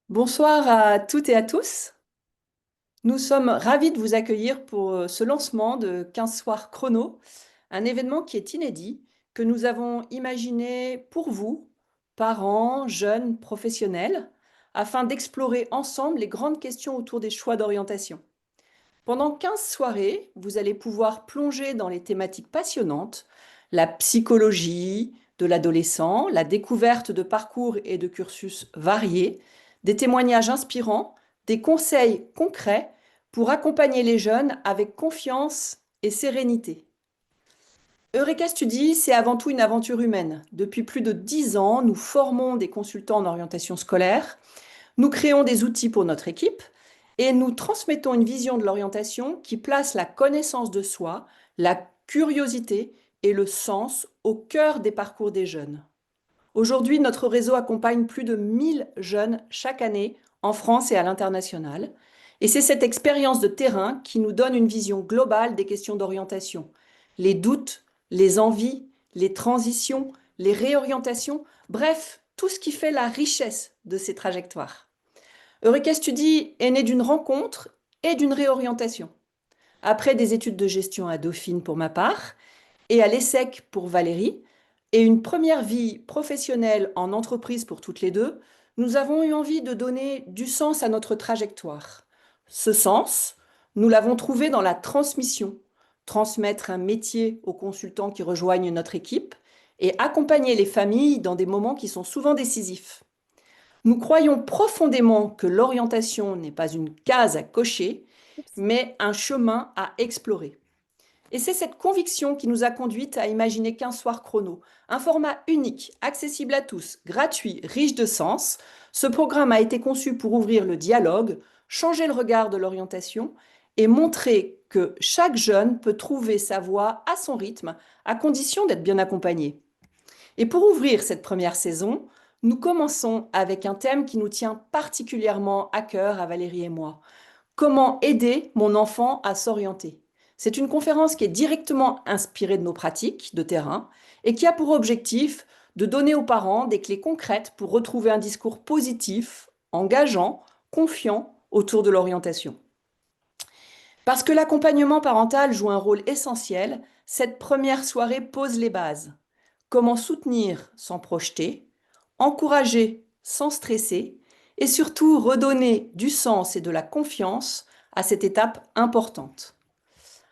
Bonsoir à toutes et à tous. Nous sommes ravis de vous accueillir pour ce lancement de 15 soirs chrono, un événement qui est inédit, que nous avons imaginé pour vous, parents, jeunes, professionnels, afin d'explorer ensemble les grandes questions autour des choix d'orientation. Pendant 15 soirées, vous allez pouvoir plonger dans les thématiques passionnantes, la psychologie de l'adolescent, la découverte de parcours et de cursus variés, des témoignages inspirants, des conseils concrets pour accompagner les jeunes avec confiance et sérénité. Eureka Study, c'est avant tout une aventure humaine. Depuis plus de 10 ans, nous formons des consultants en orientation scolaire, nous créons des outils pour notre équipe et nous transmettons une vision de l'orientation qui place la connaissance de soi, la curiosité et le sens au cœur des parcours des jeunes. Aujourd'hui, notre réseau accompagne plus de 1000 jeunes chaque année en France et à l'international. Et c'est cette expérience de terrain qui nous donne une vision globale des questions d'orientation. Les doutes, les envies, les transitions, les réorientations, bref, tout ce qui fait la richesse de ces trajectoires. Eureka Study est né d'une rencontre et d'une réorientation. Après des études de gestion à Dauphine pour ma part et à l'ESSEC pour Valérie, et une première vie professionnelle en entreprise pour toutes les deux, nous avons eu envie de donner du sens à notre trajectoire. Ce sens, nous l'avons trouvé dans la transmission, transmettre un métier aux consultants qui rejoignent notre équipe et accompagner les familles dans des moments qui sont souvent décisifs. Nous croyons profondément que l'orientation n'est pas une case à cocher, mais un chemin à explorer. Et c'est cette conviction qui nous a conduites à imaginer 15 soirs chrono, un format unique, accessible à tous, gratuit, riche de sens. Ce programme a été conçu pour ouvrir le dialogue, changer le regard de l'orientation et montrer que chaque jeune peut trouver sa voie à son rythme, à condition d'être bien accompagné. Et pour ouvrir cette première saison, nous commençons avec un thème qui nous tient particulièrement à cœur à Valérie et moi. Comment aider mon enfant à s'orienter? C'est une conférence qui est directement inspirée de nos pratiques de terrain et qui a pour objectif de donner aux parents des clés concrètes pour retrouver un discours positif, engageant, confiant autour de l'orientation. Parce que l'accompagnement parental joue un rôle essentiel, cette première soirée pose les bases. Comment soutenir sans projeter, encourager sans stresser et surtout redonner du sens et de la confiance à cette étape importante.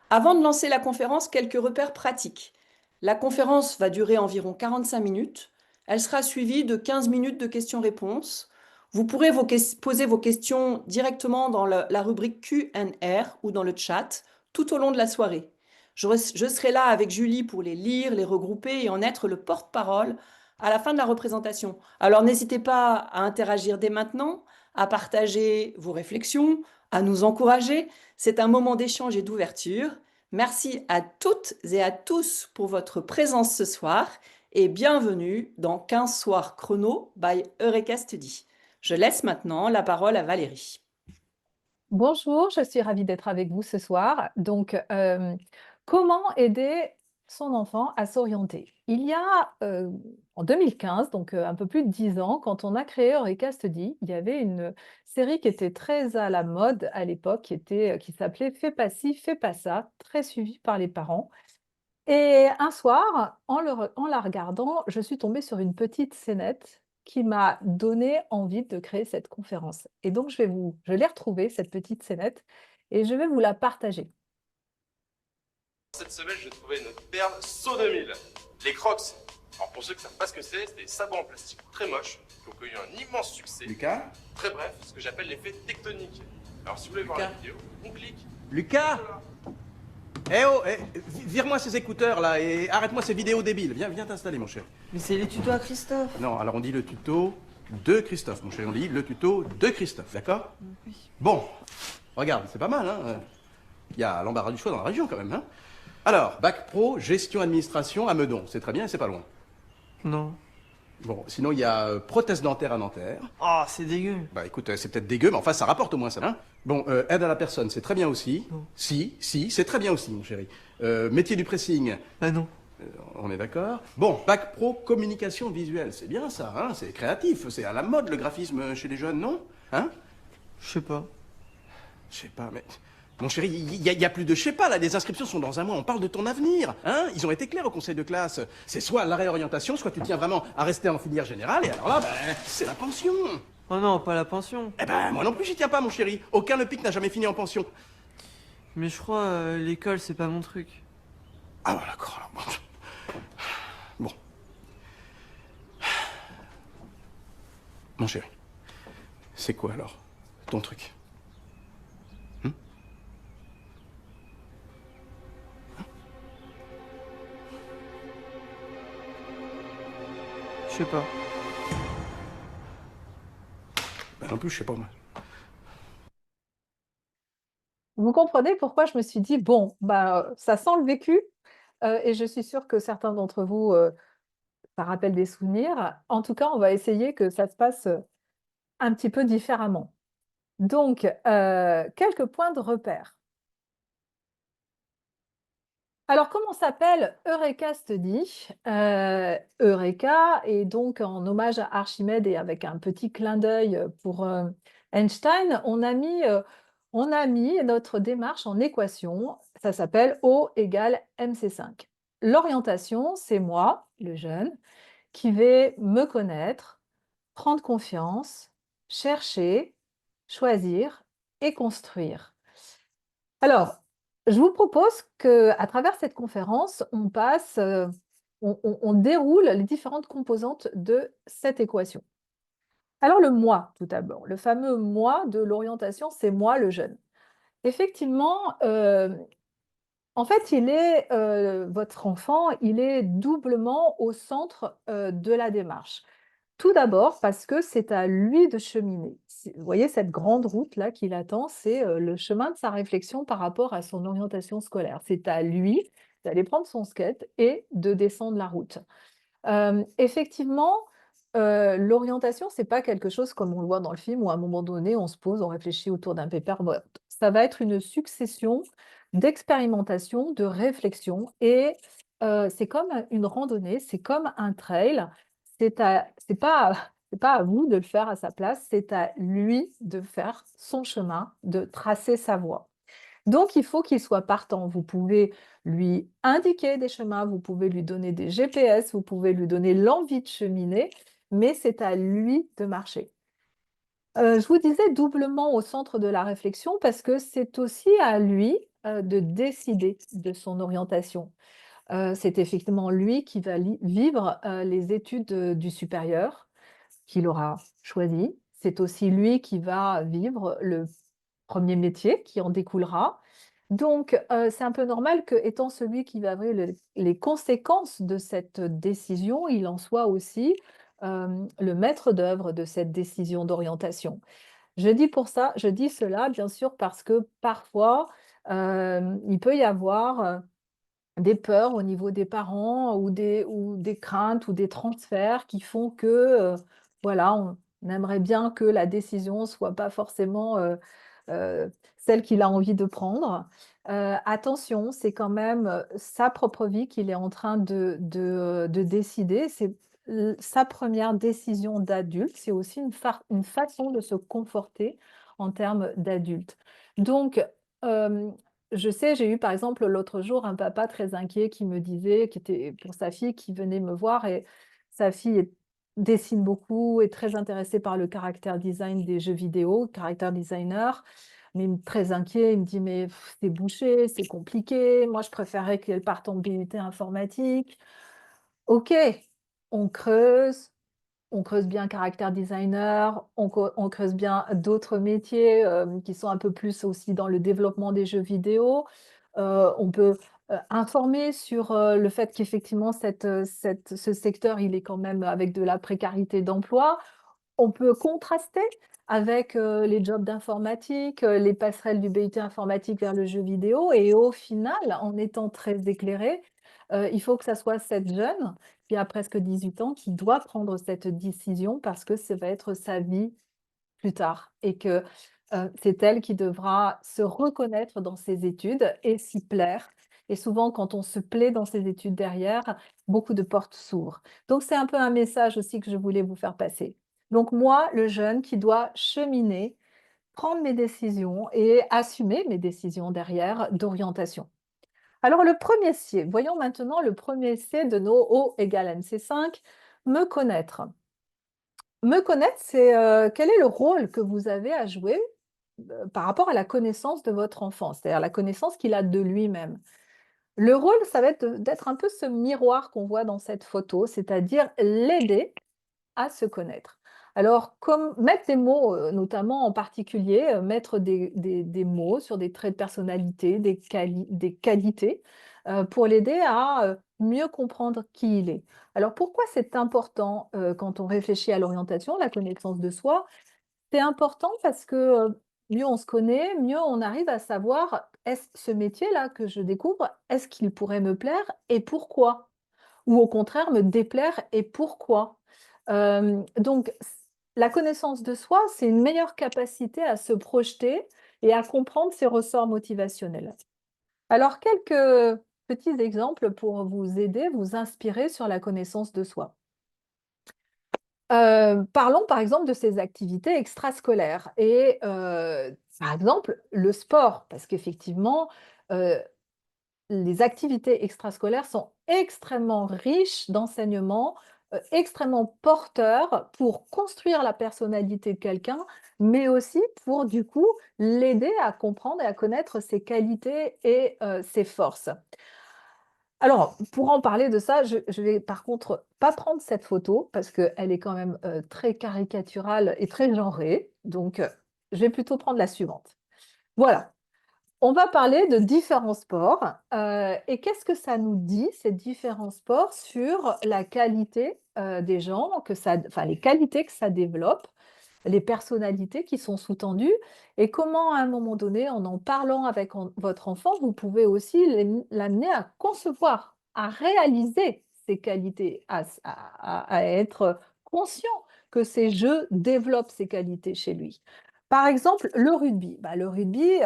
Avant de lancer la conférence, quelques repères pratiques. La conférence va durer environ 45 minutes. Elle sera suivie de 15 minutes de questions-réponses. Vous pourrez poser vos questions directement dans la rubrique Q&R ou dans le chat tout au long de la soirée. Je serai là avec Julie pour les lire, les regrouper et en être le porte-parole à la fin de la représentation. Alors n'hésitez pas à interagir dès maintenant, à partager vos réflexions, à nous encourager. C'est un moment d'échange et d'ouverture. Merci à toutes et à tous pour votre présence ce soir et bienvenue dans 15 soirs chrono by Eureka Study. Je laisse maintenant la parole à Valérie. Bonjour, je suis ravie d'être avec vous ce soir. Comment aider son enfant à s'orienter? Il y a en 2015, un peu plus de 10 ans, quand on a créé Eureka Study, il y avait une série qui était très à la mode à l'époque, qui s'appelait Fais pas ci, fais pas ça, très suivie par les parents. Et un soir, en la regardant, je suis tombée sur une petite scénette qui m'a donné envie de créer cette conférence. Et donc, je l'ai retrouvée, cette petite scénette, et je vais vous la partager. Cette semaine, j'ai trouvé une perle saut 2000, les Crocs. Alors pour ceux qui ne savent pas ce que c'est des sabots en plastique très moches qui ont connu un immense succès. Lucas? Très bref, ce que j'appelle l'effet tectonique. Alors si vous voulez voir la vidéo, on clique. Lucas? Eh oh, vire-moi ces écouteurs là et arrête-moi ces vidéos débiles. Viens t'installer mon cher. Mais c'est les tutos à Christophe. Non, alors on dit le tuto de Christophe, mon cher. On dit le tuto de Christophe, d'accord? Oui. Bon, regarde, c'est pas mal, hein? Il y a l'embarras du choix dans la région quand même, hein? Alors, bac pro, gestion administration à Meudon. C'est très bien et c'est pas loin. Non. Bon, sinon il y a prothèse dentaire à Nanterre. Oh, c'est dégueu. Bah écoute, c'est peut-être dégueu, mais enfin ça rapporte au moins ça, hein? Bon, aide à la personne, c'est très bien aussi. Non. Si, c'est très bien aussi, mon chéri. Métier du pressing, Ah non. on est d'accord. Bon, bac pro communication visuelle, c'est bien ça, hein? C'est créatif, c'est à la mode le graphisme chez les jeunes, non? Hein? Je sais pas. Je sais pas, mais... Mon chéri, il y a plus de je sais pas, là, les inscriptions sont dans un mois, on parle de ton avenir, hein? Ils ont été clairs au conseil de classe. C'est soit la réorientation, soit tu tiens vraiment à rester en filière générale, et alors là, ben, c'est la pension. Oh non, pas la pension. Eh ben, moi non plus, j'y tiens pas, mon chéri. Aucun LEPIC n'a jamais fini en pension. Mais je crois l'école, c'est pas mon truc. Ah, bah, d'accord, alors, bon. Mon chéri, c'est quoi, alors, ton truc? Je sais pas. Ben non plus, je sais pas, moi. Vous comprenez pourquoi je me suis dit, bon, bah, ça sent le vécu, et je suis sûre que certains d'entre vous, ça rappelle des souvenirs. En tout cas, on va essayer que ça se passe un petit peu différemment. Donc, quelques points de repère. Alors, comment s'appelle Eureka Study? Eureka est donc en hommage à Archimède et avec un petit clin d'œil pour Einstein, on a mis notre démarche en équation. Ça s'appelle O égale MC5. L'orientation, c'est moi, le jeune, qui vais me connaître, prendre confiance, chercher, choisir et construire. Alors, je vous propose qu'à travers cette conférence, on déroule les différentes composantes de cette équation. Alors, le moi, tout d'abord, le fameux moi de l'orientation, c'est moi le jeune. Effectivement, en fait, votre enfant, il est doublement au centre de la démarche. Tout d'abord parce que c'est à lui de cheminer. Vous voyez cette grande route-là qui l'attend, c'est le chemin de sa réflexion par rapport à son orientation scolaire. C'est à lui d'aller prendre son skate et de descendre la route. Effectivement, l'orientation, c'est pas quelque chose comme on le voit dans le film où à un moment donné, on se pose, on réfléchit autour d'un paperboard. Ça va être une succession d'expérimentations, de réflexions et c'est comme une randonnée, c'est comme un trail. C'est pas à vous de le faire à sa place, c'est à lui de faire son chemin, de tracer sa voie. Donc, il faut qu'il soit partant. Vous pouvez lui indiquer des chemins, vous pouvez lui donner des GPS, vous pouvez lui donner l'envie de cheminer, mais c'est à lui de marcher. Je vous disais doublement au centre de la réflexion parce que c'est aussi à lui de décider de son orientation. C'est effectivement lui qui va vivre les études du supérieur qu'il aura choisi. C'est aussi lui qui va vivre le premier métier qui en découlera. Donc, c'est un peu normal que, étant celui qui va avoir les conséquences de cette décision, il en soit aussi le maître d'œuvre de cette décision d'orientation. Je dis cela bien sûr parce que parfois, il peut y avoir des peurs au niveau des parents ou des craintes ou des transferts qui font que, voilà, on aimerait bien que la décision soit pas forcément celle qu'il a envie de prendre. Attention, c'est quand même sa propre vie qu'il est en train de décider. C'est sa première décision d'adulte. C'est aussi une façon de se conforter en termes d'adulte. Donc, euh, je sais, j'ai eu par exemple l'autre jour un papa très inquiet qui me disait, qui était pour sa fille, qui venait me voir et sa fille dessine beaucoup, est très intéressée par le caractère design des jeux vidéo, caractère designer, mais très inquiet, il me dit mais c'est bouché, c'est compliqué, moi je préférerais qu'elle parte en BUT informatique. Ok, on creuse, on creuse bien caractère designer, on creuse bien d'autres métiers qui sont un peu plus aussi dans le développement des jeux vidéo. On peut informer sur le fait qu'effectivement, ce secteur, il est quand même avec de la précarité d'emploi. On peut contraster avec les jobs d'informatique, les passerelles du BUT informatique vers le jeu vidéo. Et au final, en étant très éclairé, il faut que ça soit cette jeune qui a presque 18 ans qui doit prendre cette décision parce que ça va être sa vie plus tard et que c'est elle qui devra se reconnaître dans ses études et s'y plaire. Et souvent, quand on se plaît dans ses études derrière, beaucoup de portes s'ouvrent. Donc, c'est un peu un message aussi que je voulais vous faire passer. Donc moi, le jeune qui doit cheminer, prendre mes décisions et assumer mes décisions derrière d'orientation. Alors le premier C, voyons maintenant le premier C de nos O égale MC5, me connaître. Me connaître, c'est quel est le rôle que vous avez à jouer par rapport à la connaissance de votre enfant, c'est-à-dire la connaissance qu'il a de lui-même. Le rôle, ça va être d'être un peu ce miroir qu'on voit dans cette photo, c'est-à-dire l'aider à se connaître. Alors, comme mettre des mots, notamment en particulier, mettre des mots sur des traits de personnalité, des qualités, pour l'aider à mieux comprendre qui il est. Alors, pourquoi c'est important quand on réfléchit à l'orientation, la connaissance de soi? C'est important parce que mieux on se connaît, mieux on arrive à savoir est-ce ce métier-là que je découvre, est-ce qu'il pourrait me plaire et pourquoi? Ou au contraire me déplaire et pourquoi? Donc la connaissance de soi, c'est une meilleure capacité à se projeter et à comprendre ses ressorts motivationnels. Alors quelques petits exemples pour vous aider, vous inspirer sur la connaissance de soi. Parlons par exemple de ces activités extrascolaires et par exemple le sport parce qu'effectivement, heu, les activités extrascolaires sont extrêmement riches d'enseignements, extrêmement porteurs pour construire la personnalité de quelqu'un, mais aussi pour du coup l'aider à comprendre et à connaître ses qualités et ses forces. Alors, pour en parler de ça, je vais par contre pas prendre cette photo parce qu'elle est quand même, très caricaturale et très genrée, donc je vais plutôt prendre la suivante. Voilà, on va parler de différents sports, et qu'est-ce que ça nous dit, ces différents sports, sur la qualité, des gens, que ça enfin les qualités que ça développe, les personnalités qui sont sous-tendues et comment à un moment donné, en parlant avec votre enfant, vous pouvez aussi l'amener à concevoir, à réaliser ses qualités, à être conscient que ces jeux développent ces qualités chez lui. Par exemple, le rugby. Bah, le rugby,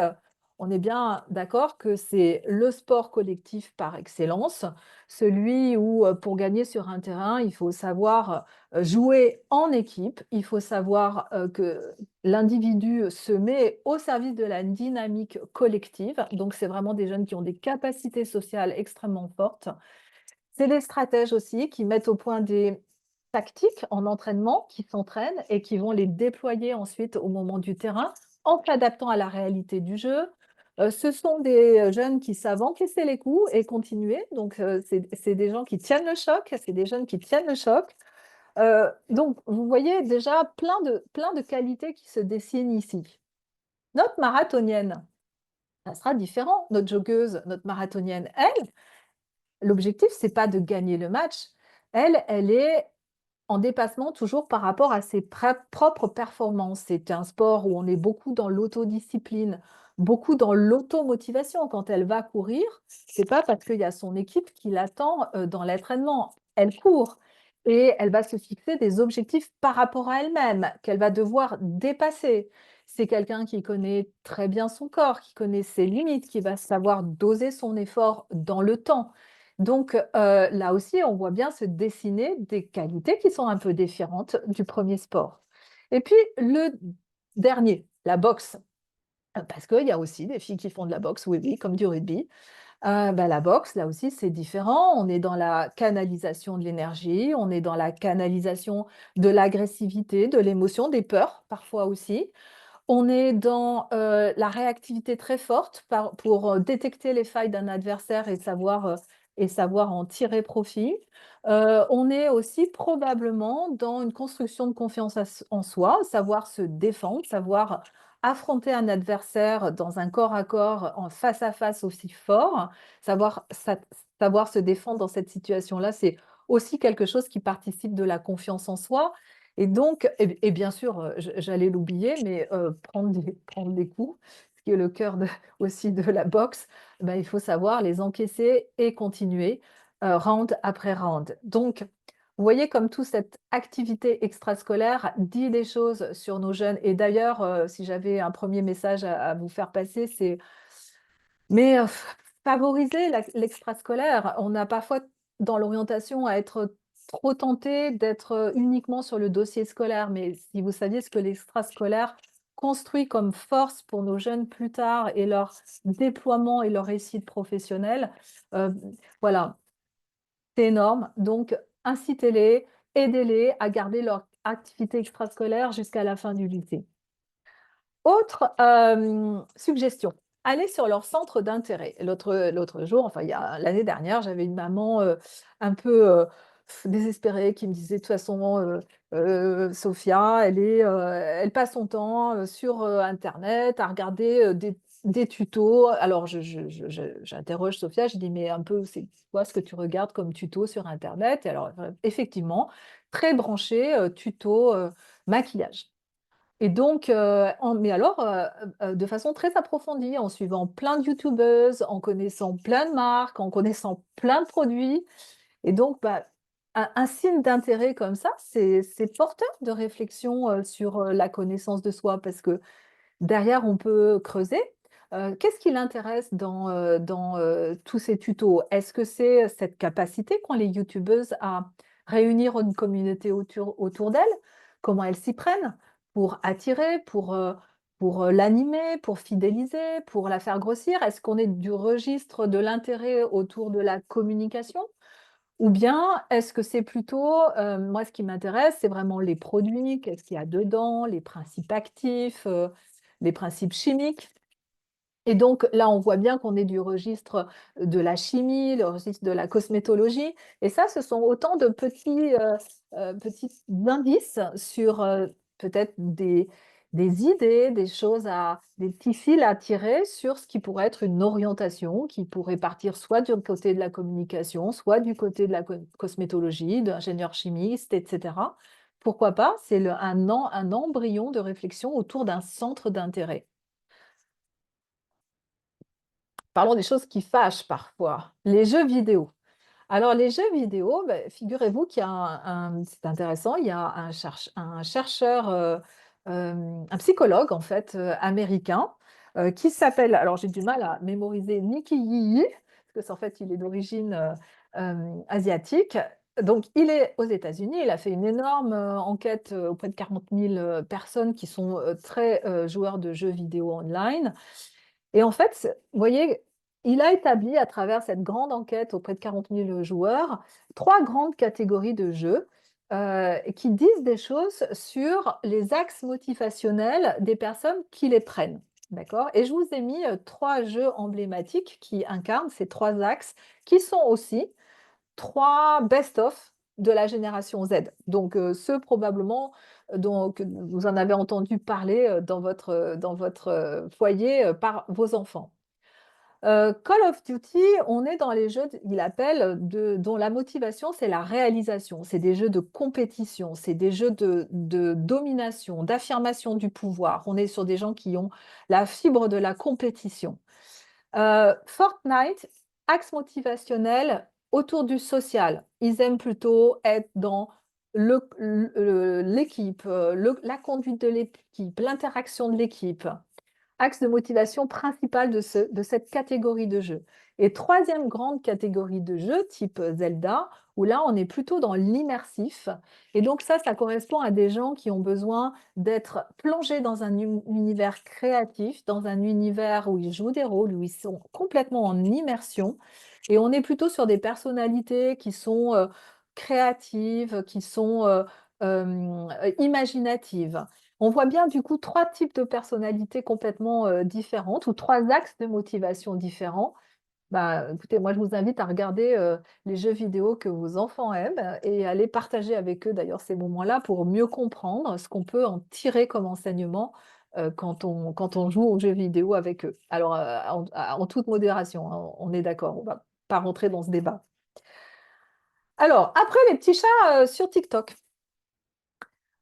on est bien d'accord que c'est le sport collectif par excellence, celui où, pour gagner sur un terrain, il faut savoir jouer en équipe. Il faut savoir que l'individu se met au service de la dynamique collective. Donc, c'est vraiment des jeunes qui ont des capacités sociales extrêmement fortes. C'est les stratèges aussi qui mettent au point des tactiques en entraînement, qui s'entraînent et qui vont les déployer ensuite au moment du terrain en s'adaptant à la réalité du jeu. Ce sont des jeunes qui savent encaisser les coups et continuer. Donc, c'est des gens qui tiennent le choc, c'est des jeunes qui tiennent le choc. Donc vous voyez déjà plein de qualités qui se dessinent ici. Notre marathonienne, ça sera différent. Notre joggeuse, notre marathonienne, elle, l'objectif, c'est pas de gagner le match. Elle est en dépassement toujours par rapport à ses propres performances. C'est un sport où on est beaucoup dans l'autodiscipline, beaucoup dans l'automotivation. Quand elle va courir, c'est pas parce qu'il y a son équipe qui l'attend dans l'entraînement. Elle court et elle va se fixer des objectifs par rapport à elle-même qu'elle va devoir dépasser. C'est quelqu'un qui connaît très bien son corps, qui connaît ses limites, qui va savoir doser son effort dans le temps. Donc, là aussi, on voit bien se dessiner des qualités qui sont un peu différentes du premier sport. Et puis le dernier, la boxe, parce qu'il y a aussi des filles qui font de la boxe, oui, oui, comme du rugby. Bah, la boxe, là aussi, c'est différent. On est dans la canalisation de l'énergie, on est dans la canalisation de l'agressivité, de l'émotion, des peurs parfois aussi. On est dans, la réactivité très forte pour, détecter les failles d'un adversaire et savoir en tirer profit. On est aussi probablement dans une construction de confiance en soi, savoir se défendre, savoir affronter un adversaire dans un corps à corps, en face à face aussi fort. Savoir se défendre dans cette situation-là, c'est aussi quelque chose qui participe de la confiance en soi et donc et bien sûr, j'allais l'oublier, mais prendre des coups, ce qui est le cœur de aussi de la boxe, bah, il faut savoir les encaisser et continuer, round après round. Donc, vous voyez comme toute cette activité extrascolaire dit des choses sur nos jeunes et d'ailleurs, si j'avais un premier message à vous faire passer, c'est mais favoriser l'extrascolaire. On a parfois dans l'orientation à être trop tentés d'être uniquement sur le dossier scolaire, mais si vous saviez ce que l'extrascolaire construit comme force pour nos jeunes plus tard et leur déploiement et leur réussite professionnelle, voilà, c'est énorme. Donc, incitez-les, aidez-les à garder leur activité extrascolaire jusqu'à la fin du lycée. Autre suggestion, aller sur leur centre d'intérêt. L'autre jour, enfin l'année dernière, j'avais une maman un peu désespérée qui me disait: «De toute façon, Sophia, elle passe son temps sur Internet à regarder des tutos.» Alors j'interroge Sophia, je dis: «Mais un peu, c'est quoi ce que tu regardes comme tuto sur Internet?» Et alors effectivement, très branché tuto maquillage. Et donc, mais alors, de façon très approfondie, en suivant plein de youtubeuses, en connaissant plein de marques, en connaissant plein de produits. Et donc, bah, un signe d'intérêt comme ça, c'est porteur de réflexion sur la connaissance de soi, parce que derrière, on peut creuser. Qu'est-ce qui l'intéresse dans tous ces tutos? Est-ce que c'est cette capacité qu'ont les youtubeuses à réunir une communauté autour d'elles? Comment elles s'y prennent pour attirer, pour l'animer, pour fidéliser, pour la faire grossir? Est-ce qu'on est du registre de l'intérêt autour de la communication? Ou bien est-ce que c'est plutôt, moi ce qui m'intéresse, c'est vraiment les produits, qu'est-ce qu'il y a dedans, les principes actifs, les principes chimiques? Et donc là, on voit bien qu'on est du registre de la chimie, le registre de la cosmétologie. Et ça, ce sont autant de petits indices sur peut-être des idées, des choses des petits fils à tirer sur ce qui pourrait être une orientation qui pourrait partir soit du côté de la communication, soit du côté de la cosmétologie, d'ingénieur chimiste, etc. Pourquoi pas? C'est un embryon de réflexion autour d'un centre d'intérêt. Parlons des choses qui fâchent parfois, les jeux vidéo. Alors les jeux vidéo, figurez-vous qu'il y a c'est intéressant, il y a un chercheur, un psychologue en fait, américain, qui s'appelle, alors j'ai du mal à mémoriser, Nikki Yi, parce qu'en fait il est d'origine, asiatique. Donc il est aux États-Unis, il a fait une énorme, enquête, auprès de 40 000 personnes qui sont, très, joueurs de jeux vidéo online. Et en fait, vous voyez, il a établi à travers cette grande enquête auprès de 40 000 joueurs, 3 grandes catégories de jeux, qui disent des choses sur les axes motivationnels des personnes qui les prennent. D'accord? Et je vous ai mis 3 jeux emblématiques qui incarnent ces 3 axes, qui sont aussi 3 best-of de la génération Z. Donc, ceux probablement que vous en avez entendu parler dans votre foyer par vos enfants. Call of Duty, on est dans les jeux, il appelle, dont la motivation, c'est la réalisation. C'est des jeux de compétition, c'est des jeux de domination, d'affirmation du pouvoir. On est sur des gens qui ont la fibre de la compétition. Fortnite, axe motivationnel autour du social. Ils aiment plutôt être dans l'équipe, la conduite de l'équipe, l'interaction de l'équipe. Axe de motivation principal de cette catégorie de jeu. Et troisième grande catégorie de jeux, type Zelda, où là, on est plutôt dans l'immersif. Et donc ça correspond à des gens qui ont besoin d'être plongés dans un univers créatif, dans un univers où ils jouent des rôles, où ils sont complètement en immersion. Et on est plutôt sur des personnalités qui sont créatives, qui sont imaginatives. On voit bien du coup 3 types de personnalités complètement différentes, ou 3 axes de motivation différents. Bah, écoutez, moi je vous invite à regarder les jeux vidéo que vos enfants aiment et à les partager avec eux d'ailleurs ces moments-là pour mieux comprendre ce qu'on peut en tirer comme enseignement quand on joue aux jeux vidéo avec eux. Alors en toute modération, hein, on est d'accord, on ne va pas rentrer dans ce débat. Alors, après les petits chats sur TikTok.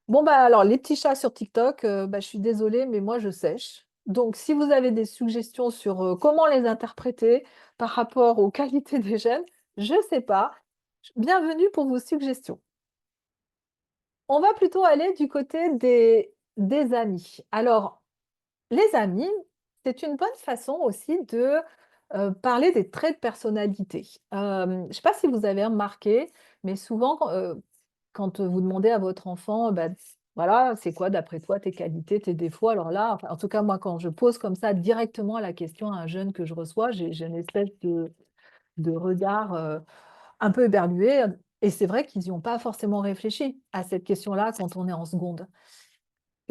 Bon, bah alors, les petits chats sur TikTok, je suis désolée, mais moi, je sèche. Donc, si vous avez des suggestions sur comment les interpréter par rapport aux qualités des gènes, je ne sais pas. Bienvenue pour vos suggestions. On va plutôt aller du côté des amis. Alors, les amis, c'est une bonne façon aussi de parler des traits de personnalité. Je ne sais pas si vous avez remarqué, mais souvent quand vous demandez à votre enfant, bah, voilà, c'est quoi d'après toi tes qualités, tes défauts? Alors là, enfin, en tout cas moi quand je pose comme ça directement la question à un jeune que je reçois, j'ai une espèce de regard, un peu éberlué, et c'est vrai qu'ils n'y ont pas forcément réfléchi à cette question-là quand on est en seconde.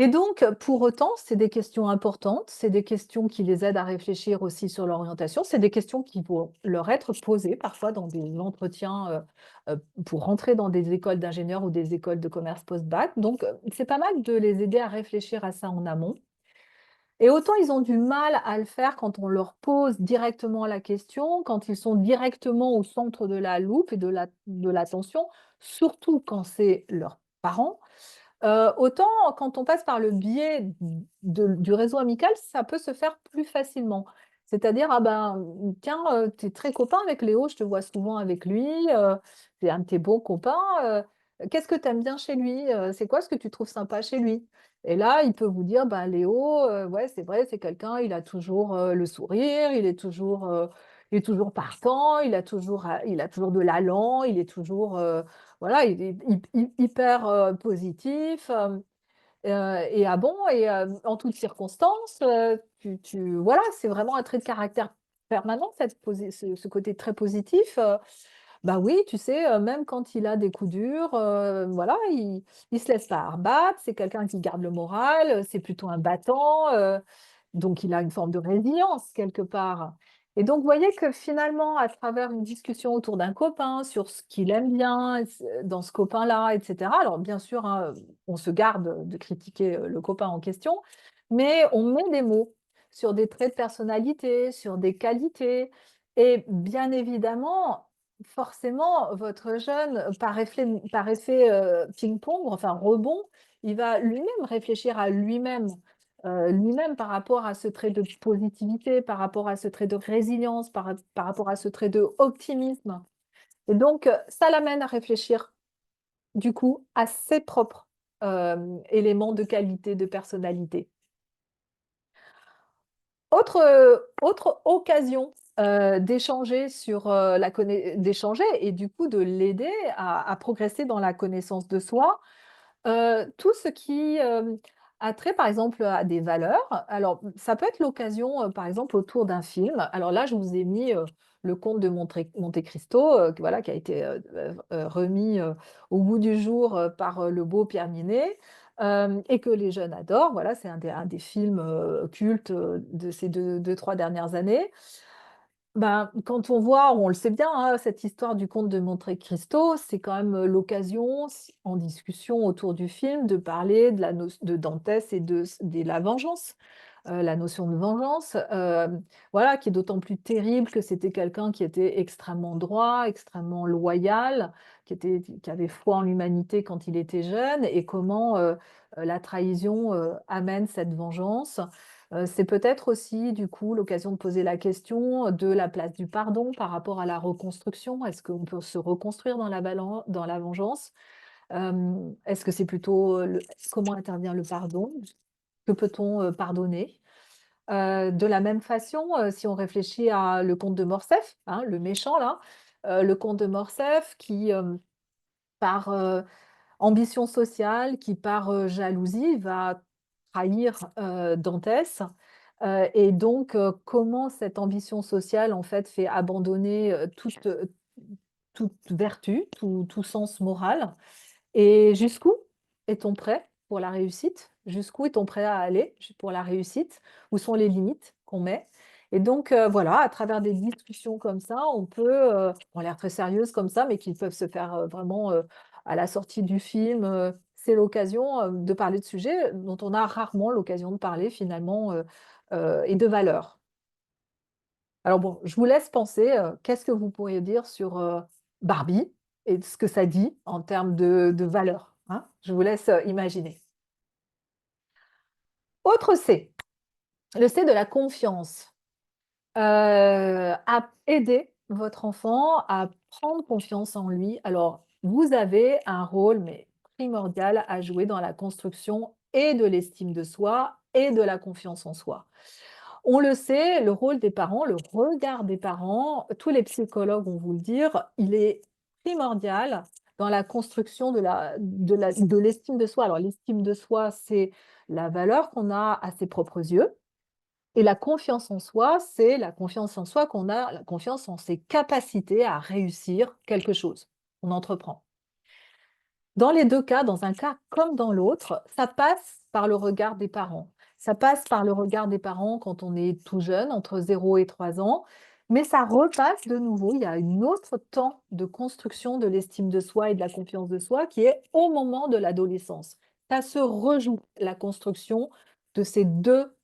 Et donc, pour autant, c'est des questions importantes, c'est des questions qui les aident à réfléchir aussi sur l'orientation, c'est des questions qui vont leur être posées parfois dans des entretiens, pour rentrer dans des écoles d'ingénieurs ou des écoles de commerce post-bac. Donc, c'est pas mal de les aider à réfléchir à ça en amont. Et autant ils ont du mal à le faire quand on leur pose directement la question, quand ils sont directement au centre de la loupe et de l'attention, surtout quand c'est leurs parents. Autant quand on passe par le biais du réseau amical, ça peut se faire plus facilement. C'est-à-dire: «Ah ben, tiens, tu es très copain avec Léo, je te vois souvent avec lui, c'est un de tes bons copains, qu'est-ce que tu aimes bien chez lui? C'est quoi ce que tu trouves sympa chez lui?» Et là, il peut vous dire: «Ben, Léo, ouais, c'est vrai, c'est quelqu'un, il a toujours, le sourire, il est toujours partant, il a toujours de l'allant, il est toujours, voilà, il est hyper, positif, et ah bon et en toutes circonstances, voilà, c'est vraiment un trait de caractère permanent ce côté très positif, bah oui, tu sais, même quand il a des coups durs, voilà, il se laisse pas abattre, c'est quelqu'un qui garde le moral, c'est plutôt un battant, donc il a une forme de résilience quelque part. Et donc, vous voyez que finalement, à travers une discussion autour d'un copain, sur ce qu'il aime bien, dans ce copain-là, et cetera. Alors bien sûr, hein, on se garde de critiquer, le copain en question, mais on met des mots sur des traits de personnalité, sur des qualités, et bien évidemment, forcément, votre jeune, par effet, ping-pong, enfin rebond, il va lui-même réfléchir à lui-même par rapport à ce trait de positivité, par rapport à ce trait de résilience, par rapport à ce trait de optimisme. Et donc, ça l'amène à réfléchir, du coup, à ses propres, éléments de qualité, de personnalité. Autre occasion, d'échanger d'échanger et du coup de l'aider à progresser dans la connaissance de soi. Tout ce qui, a trait, par exemple, à des valeurs. Alors, ça peut être l'occasion, par exemple, autour d'un film. Alors là, je vous ai mis, Le Comte de Monte Cristo, voilà, qui a été, remis, au goût du jour, par, le beau Pierre Ninet, et que les jeunes adorent. Voilà, c'est un des films, cultes, de ces 2-3 dernières années. Ben, quand on voit, on le sait bien, hein, cette histoire du comte de Monte Cristo, c'est quand même, l'occasion, en discussion autour du film, de parler de Dantès et de la vengeance, la notion de vengeance, voilà, qui est d'autant plus terrible que c'était quelqu'un qui était extrêmement droit, extrêmement loyal, qui avait foi en l'humanité quand il était jeune, et comment, la trahison, amène cette vengeance. C'est peut-être aussi, du coup, l'occasion de poser la question de la place du pardon par rapport à la reconstruction. Est-ce qu'on peut se reconstruire dans la vengeance? Est-ce que c'est plutôt, comment intervient le pardon? Que peut-on, pardonner? De la même façon, si on réfléchit à le comte de Morcerf, hein, le méchant là, le comte de Morcerf qui, par, ambition sociale, qui par, jalousie va trahir, Dantès, et donc comment cette ambition sociale, en fait, fait abandonner, toute vertu, tout sens moral. Et jusqu'où est-on prêt pour la réussite? Jusqu'où est-on prêt à aller pour la réussite? Où sont les limites qu'on met? Et donc, voilà, à travers des discussions comme ça, on peut, ont l'air très sérieuses comme ça, mais qui peuvent se faire, vraiment, à la sortie du film, c'est l'occasion, de parler de sujets dont on a rarement l'occasion de parler finalement, et de valeurs. Alors bon, je vous laisse penser, qu'est-ce que vous pourriez dire sur, Barbie et ce que ça dit en termes de valeurs, hein? Je vous laisse, imaginer. Autre C, le C de la confiance. À aider votre enfant à prendre confiance en lui. Alors, vous avez un rôle, mais primordial à jouer dans la construction et de l'estime de soi et de la confiance en soi. On le sait, le rôle des parents, le regard des parents, tous les psychologues vont vous le dire, il est primordial dans la construction de l'estime de soi. Alors, l'estime de soi, c'est la valeur qu'on a à ses propres yeux. Et la confiance en soi, c'est la confiance en soi qu'on a, la confiance en ses capacités à réussir quelque chose qu'on entreprend. Dans les 2 cas, dans un cas comme dans l'autre, ça passe par le regard des parents. Ça passe par le regard des parents quand on est tout jeune, entre 0 et 3 ans, mais ça repasse de nouveau. Il y a un autre temps de construction de l'estime de soi et de la confiance de soi qui est au moment de l'adolescence. Ça se rejoue, la construction de ces 2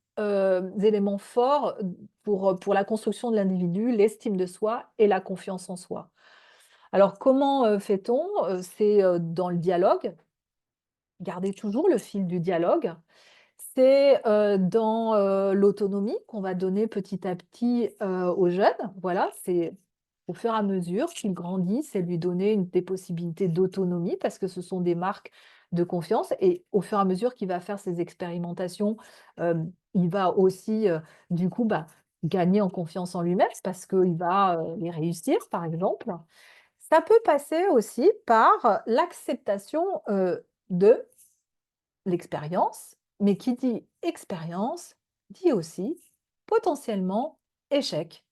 éléments forts pour la construction de l'individu, l'estime de soi et la confiance en soi. Alors comment, fait-on? C'est, dans le dialogue, garder toujours le fil du dialogue. C'est, dans, l'autonomie qu'on va donner petit à petit, aux jeunes. Voilà, c'est au fur et à mesure qu'il grandit, c'est lui donner des possibilités d'autonomie parce que ce sont des marques de confiance et au fur et à mesure qu'il va faire ses expérimentations, il va aussi, du coup, bah, gagner en confiance en lui-même parce qu'il va, les réussir, par exemple. Ça peut passer aussi par l'acceptation, de l'expérience, mais qui dit expérience, dit aussi potentiellement échec.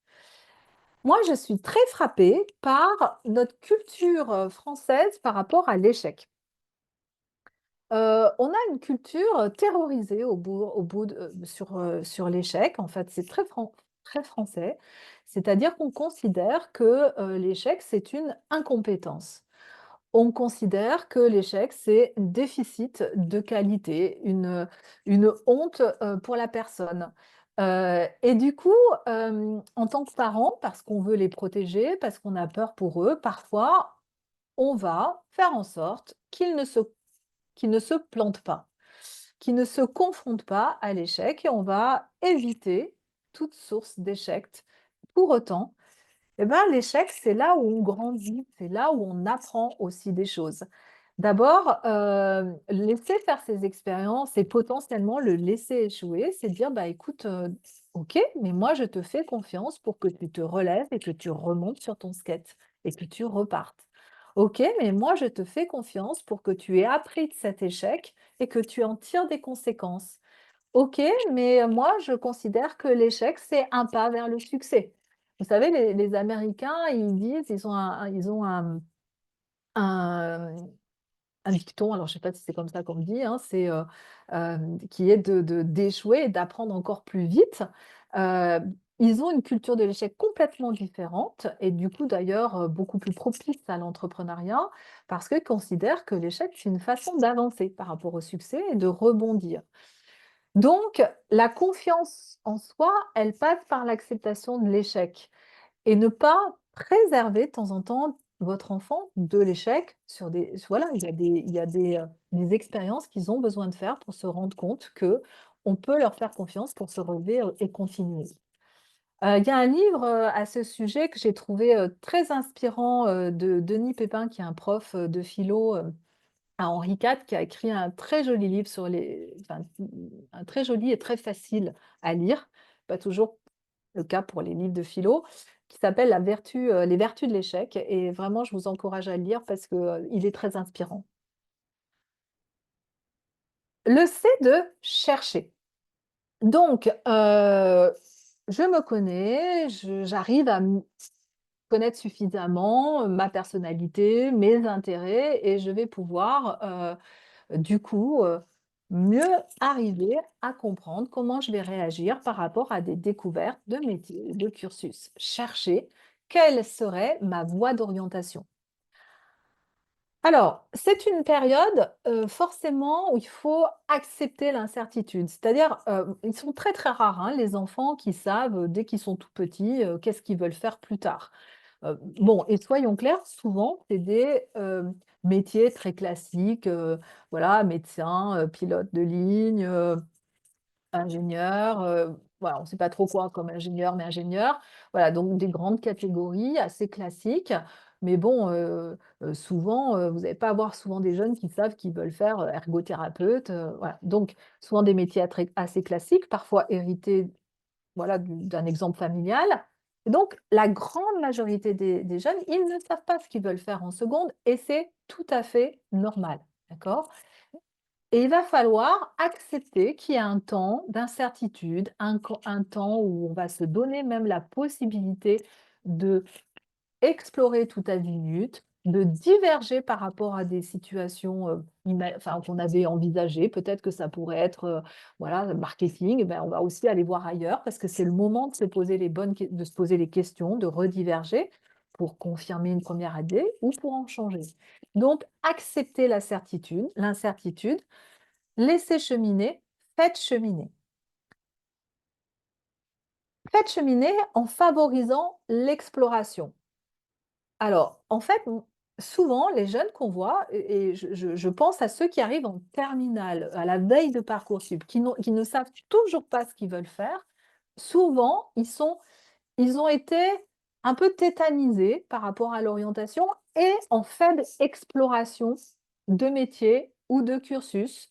Moi, je suis très frappée par notre culture, française par rapport à l'échec. On a une culture, terrorisée au bout de sur l'échec. En fait, c'est très français. C'est-à-dire qu'on considère que, l'échec, c'est une incompétence. On considère que l'échec, c'est un déficit de qualité, une honte, pour la personne. Et du coup, en tant que parent, parce qu'on veut les protéger, parce qu'on a peur pour eux, parfois, on va faire en sorte qu'ils ne se plantent pas, qu'ils ne se confrontent pas à l'échec et on va éviter toute source d'échec. Pour autant, eh ben, l'échec, c'est là où on grandit, c'est là où on apprend aussi des choses. D'abord, laisser faire ses expériences et potentiellement le laisser échouer, c'est dire: «Bah, écoute, OK, mais moi je te fais confiance pour que tu te relèves et que tu remontes sur ton skate et que tu repartes. OK, mais moi je te fais confiance pour que tu aies appris de cet échec et que tu en tires des conséquences. OK, mais moi je considère que l'échec, c'est un pas vers le succès». Vous savez, les Américains, ils disent, un un dicton, alors je ne sais pas si c'est comme ça qu'on le dit, hein, c'est, qui est d'échouer et d'apprendre encore plus vite. Heu, Ils ont une culture de l'échec complètement différente et du coup d'ailleurs, beaucoup plus propice à l'entrepreneuriat parce qu'ils considèrent que l'échec, c'est une façon d'avancer par rapport au succès et de rebondir. Donc la confiance en soi, elle passe par l'acceptation de l'échec. Et ne pas préserver de temps en temps votre enfant de l'échec sur des voilà, il y a des expériences qu'ils ont besoin de faire pour se rendre compte que on peut leur faire confiance pour se relever, et continuer. Il y a un livre, à ce sujet que j'ai trouvé, très inspirant, de Denis Pépin, qui est un prof, de philo, à Henri IV, qui a écrit un très joli livre sur les enfin, un très joli et très facile à lire, pas toujours le cas pour les livres de philo, qui s'appelle Les vertus de l'échec et vraiment je vous encourage à le lire parce que, il est très inspirant. Le C de chercher. Donc, je me connais, j'arrive à me connaître suffisamment, ma personnalité, mes intérêts et je vais pouvoir, du coup, mieux arriver à comprendre comment je vais réagir par rapport à des découvertes de métiers, de cursus. Chercher quelle serait ma voie d'orientation. Alors, c'est une période, forcément où il faut accepter l'incertitude. C'est-à-dire, ils sont très, très rares, hein, les enfants qui savent, dès qu'ils sont tout petits, qu'est-ce qu'ils veulent faire plus tard. Bon et soyons clairs, souvent, c'est des, métiers très classiques, voilà, médecin, pilote de ligne, ingénieur, voilà, on ne sait pas trop quoi comme ingénieur, mais ingénieur. Voilà, donc des grandes catégories assez classiques. Mais bon, souvent, vous n'allez pas avoir souvent des jeunes qui savent qu'ils veulent faire, ergothérapeute, voilà. Donc souvent des métiers à assez classiques, parfois hérités voilà, d'un exemple familial. Et donc, la grande majorité des jeunes, ils ne savent pas ce qu'ils veulent faire en seconde et c'est tout à fait normal, d'accord? Et il va falloir accepter qu'il y a un temps d'incertitude, un temps où on va se donner même la possibilité de explorer tout azimut, de diverger par rapport à des situations, enfin, qu'on avait envisagées. Peut-être que ça pourrait être, voilà, le marketing, eh ben, on va aussi aller voir ailleurs parce que c'est le moment de se poser de se poser les questions, de rediverger pour confirmer une première idée ou pour en changer. Donc accepter l'incertitude, laisser cheminer, faites cheminer. Faites cheminer en favorisant l'exploration. Alors, en fait, souvent, les jeunes qu'on voit, et je pense à ceux qui arrivent en terminale, à la veille de Parcoursup, qui ne savent toujours pas ce qu'ils veulent faire. Souvent, ils ont été un peu tétanisés par rapport à l'orientation et en fait exploration de métiers ou de cursus.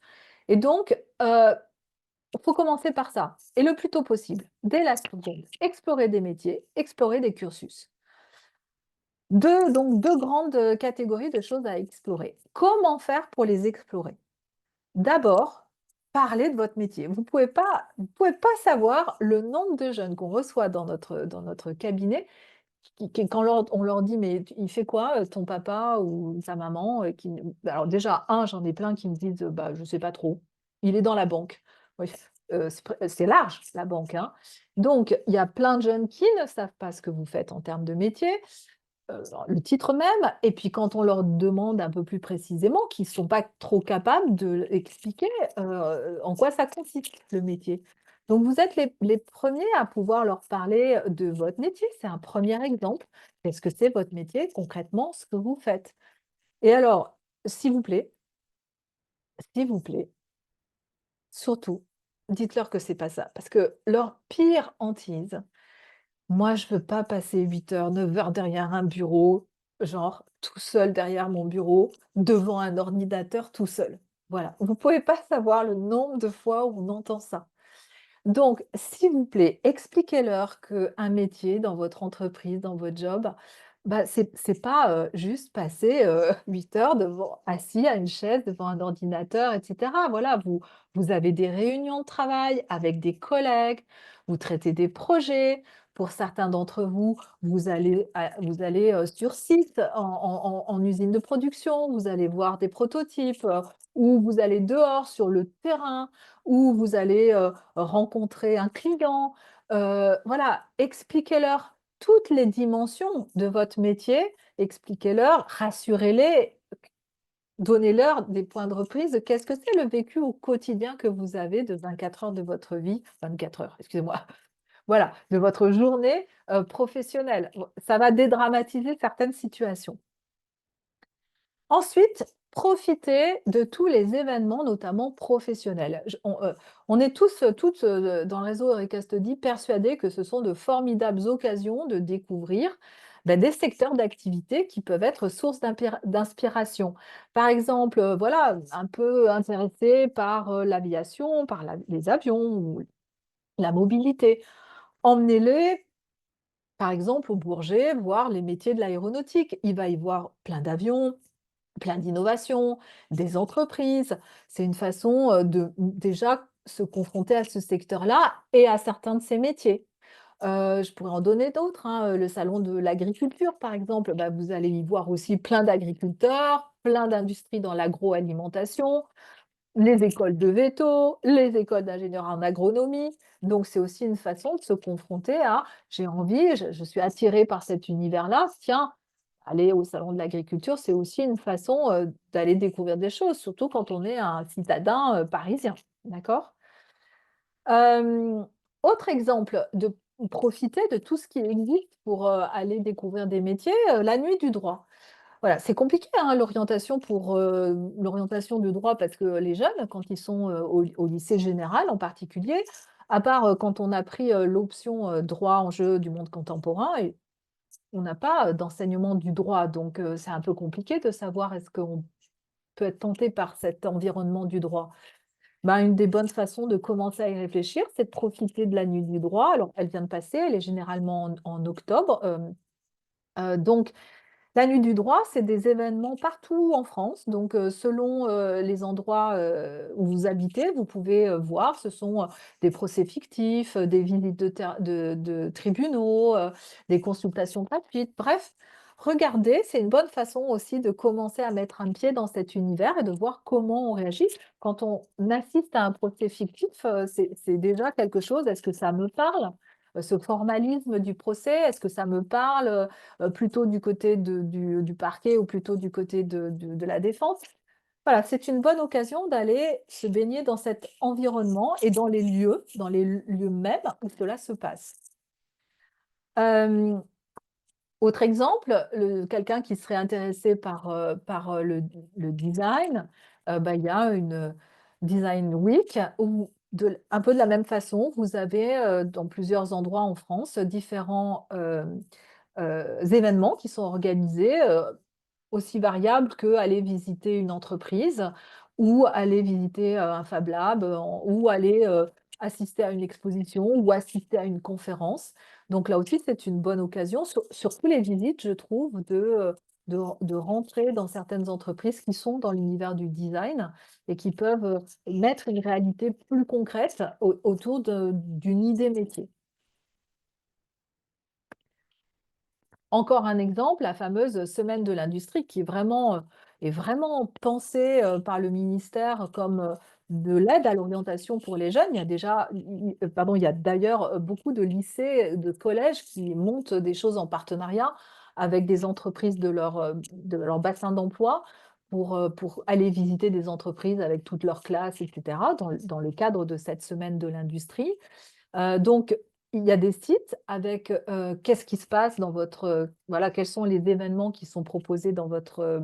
Et donc, il faut commencer par ça, et le plus tôt possible, dès la seconde. Explorer des métiers, explorer des cursus. Donc 2 grandes, catégories de choses à explorer. Comment faire pour les explorer? D'abord, parler de votre métier. Vous pouvez pas savoir le nombre de jeunes qu'on reçoit dans notre cabinet qui quand on leur dit: «Mais il fait quoi, ton papa ou ta maman?» Alors déjà, j'en ai plein qui me disent: «Bah, je sais pas trop. Il est dans la banque». Oui, c'est large la banque, hein. Donc il y a plein de jeunes qui ne savent pas ce que vous faites en termes de métier. Le titre même, et puis quand on leur demande un peu plus précisément, qu'ils ne sont pas trop capables de expliquer en quoi ça consiste le métier. Donc vous êtes les 1ers à pouvoir leur parler de votre métier. C'est un premier exemple. Qu'est-ce que c'est votre métier concrètement, ce que vous faites? Et alors, s'il vous plaît, s'il vous plaît, surtout, dites-leur que c'est pas ça. Parce que leur pire hantise, moi, je veux pas passer 8 heures, 9 heures derrière un bureau, genre tout seul derrière mon bureau, devant un ordinateur tout seul. Voilà, vous pouvez pas savoir le nombre de fois où on entend ça. Donc, s'il vous plaît, expliquez-leur qu'un métier dans votre entreprise, dans votre job, bah, c'est pas, juste passer, 8 heures assis à une chaise devant un ordinateur et cetera. Voilà, vous avez des réunions de travail avec des collègues, vous traitez des projets. Pour certains d'entre vous, vous allez, sur site en usine de production, vous allez voir des prototypes, ou vous allez dehors sur le terrain, ou vous allez, rencontrer un client. Voilà, expliquez-leur toutes les dimensions de votre métier, expliquez-leur, rassurez-les, donnez-leur des points de reprise de qu'est-ce que c'est le vécu au quotidien que vous avez de 24 heures de votre vie, 24 heures, excusez-moi, voilà, de votre journée, professionnelle. Ça va dédramatiser certaines situations. Ensuite, profitez de tous les événements, notamment professionnels. On est tous, toutes, dans le réseau Eureka Study persuadés que ce sont de formidables occasions de découvrir, des secteurs d'activité qui peuvent être source d'inspiration. Par exemple, voilà, un peu intéressé par, l'aviation, par les avions ou la mobilité. Emmenez-les, par exemple, au Bourget, voir les métiers de l'aéronautique. Il va y voir plein d'avions, plein d'innovations, des entreprises. C'est une façon, de déjà se confronter à ce secteur-là et à certains de ces métiers. Je pourrais en donner d'autres, hein, le salon de l'agriculture, par exemple, vous allez y voir aussi plein d'agriculteurs, plein d'industries dans l'agroalimentation, les écoles de véto, les écoles d'ingénieurs en agronomie. Donc c'est aussi une façon de se confronter à: «J'ai envie, je suis attiré par cet univers-là, tiens, aller au salon de l'agriculture, c'est aussi une façon, d'aller découvrir des choses», surtout quand on est un citadin, parisien, d'accord? Hem, Autre exemple de profiter de tout ce qui existe pour, aller découvrir des métiers, la nuit du droit. Voilà, c'est compliqué, hein, l'orientation du droit parce que les jeunes, quand ils sont, au lycée général en particulier, à part, quand on a pris, l'option, droit, enjeux du monde contemporain, et on n'a pas, d'enseignement du droit, donc c'est un peu compliqué de savoir est-ce qu'on peut être tenté par cet environnement du droit. Ben, une des bonnes façons de commencer à y réfléchir, c'est de profiter de la Nuit du droit. Alors, elle vient de passer, elle est généralement en octobre. Donc, la Nuit du droit, c'est des événements partout en France. Donc, selon les endroits où vous habitez, vous pouvez voir, ce sont des procès fictifs, des visites de tribunaux, des consultations gratuites. Bref, regardez, c'est une bonne façon aussi de commencer à mettre un pied dans cet univers et de voir comment on réagit. Quand on assiste à un procès fictif, c'est déjà quelque chose. Est-ce que ça me parle? Ce formalisme du procès, est-ce que ça me parle? Plutôt du côté du parquet ou plutôt du côté de la défense. Voilà, c'est une bonne occasion d'aller se baigner dans cet environnement et dans les lieux mêmes où cela se passe. Autre exemple, quelqu'un qui serait intéressé par le design, bah, il y a une Design Week où un peu de la même façon, vous avez dans plusieurs endroits en France différents événements qui sont organisés, aussi variables qu'aller visiter une entreprise ou aller visiter un Fab Lab, ou aller assister à une exposition ou assister à une conférence. Donc là aussi, c'est une bonne occasion, surtout les visites, je trouve, de rentrer dans certaines entreprises qui sont dans l'univers du design et qui peuvent mettre une réalité plus concrète autour d'une idée métier. Encore un exemple, la fameuse semaine de l'industrie qui est vraiment pensée par le ministère comme de l'aide à l'orientation pour les jeunes. Il y a déjà, pardon, il y a d'ailleurs beaucoup de lycées, de collèges qui montent des choses en partenariat avec des entreprises de leur bassin d'emploi pour aller visiter des entreprises avec toutes leurs classes, etc., dans le cadre de cette semaine de l'industrie. Donc, il y a des sites avec qu'est-ce qui se passe dans voilà, quels sont les événements qui sont proposés dans votre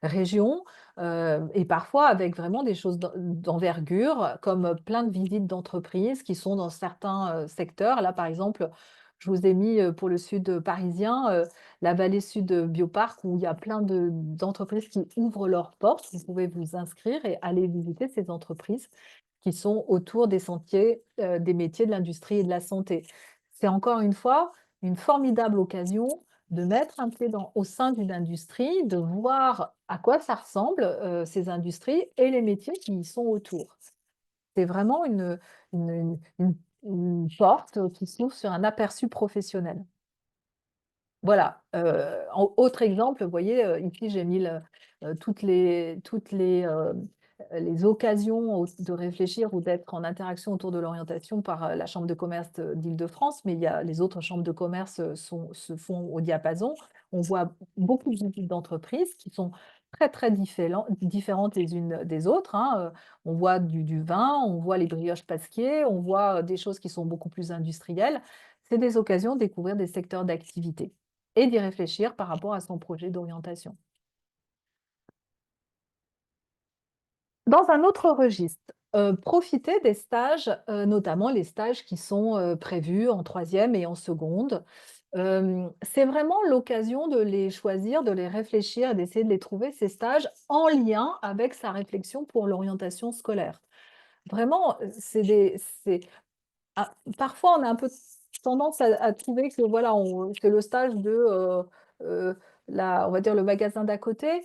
région, et parfois avec vraiment des choses d'envergure, comme plein de visites d'entreprises qui sont dans certains secteurs. Là, par exemple, je vous ai mis pour le sud parisien la vallée sud Bioparc où il y a plein d'entreprises qui ouvrent leurs portes. Vous pouvez vous inscrire et aller visiter ces entreprises qui sont autour des sentiers, des métiers de l'industrie et de la santé. C'est encore une fois une formidable occasion de mettre un pied au sein d'une industrie, de voir à quoi ça ressemble, ces industries et les métiers qui y sont autour. C'est vraiment une porte qui s'ouvre sur un aperçu professionnel. Voilà, autre exemple, vous voyez, ici j'ai mis les occasions de réfléchir ou d'être en interaction autour de l'orientation par la Chambre de commerce d'Île-de-France, mais il y a les autres chambres de commerce se font au diapason. On voit beaucoup de visites d'entreprises qui sont très, très différentes les unes des autres, hein. On voit du vin, on voit les brioches Pasquier, on voit des choses qui sont beaucoup plus industrielles. C'est des occasions de découvrir des secteurs d'activité et d'y réfléchir par rapport à son projet d'orientation. Dans un autre registre, profiter des stages, notamment les stages qui sont prévus en troisième et en seconde. C'est vraiment l'occasion de les choisir, de les réfléchir et d'essayer de les trouver, ces stages, en lien avec sa réflexion pour l'orientation scolaire. Vraiment, parfois, on a un peu tendance à trouver que voilà, c'est le stage de heu, on va dire le magasin d'à côté.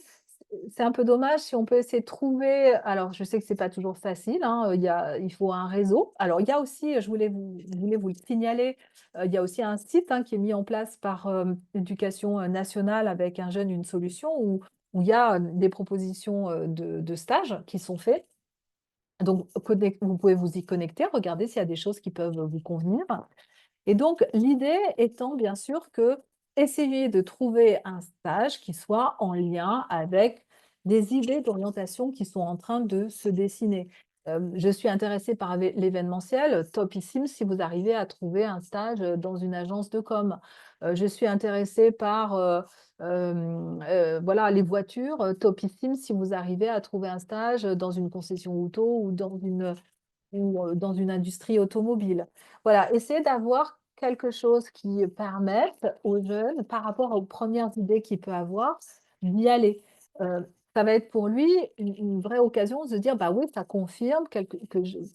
C'est un peu dommage si on peut essayer de trouver, alors je sais que c'est pas toujours facile, hein, il faut un réseau. Alors il y a aussi, je voulais vous le signaler, il y a aussi un site, hein, qui est mis en place par, l'éducation, nationale avec Un jeune, une solution où il y a, des propositions, de stages qui sont faits. Donc vous pouvez vous y connecter, regarder s'il y a des choses qui peuvent vous convenir. Et donc l'idée étant bien sûr que essayer de trouver un stage qui soit en lien avec des idées d'orientation qui sont en train de se dessiner. Je suis intéressée par l'événementiel, topissime si vous arrivez à trouver un stage, dans une agence de com. Je suis intéressée par, voilà, les voitures, topissime si vous arrivez à trouver un stage dans une concession auto ou dans une industrie automobile. Voilà, essayez d'avoir quelque chose qui permette aux jeunes, par rapport aux premières idées qu'il peut avoir, d'y aller. ça va être pour lui une vraie occasion de se dire: «Bah oui, ça confirme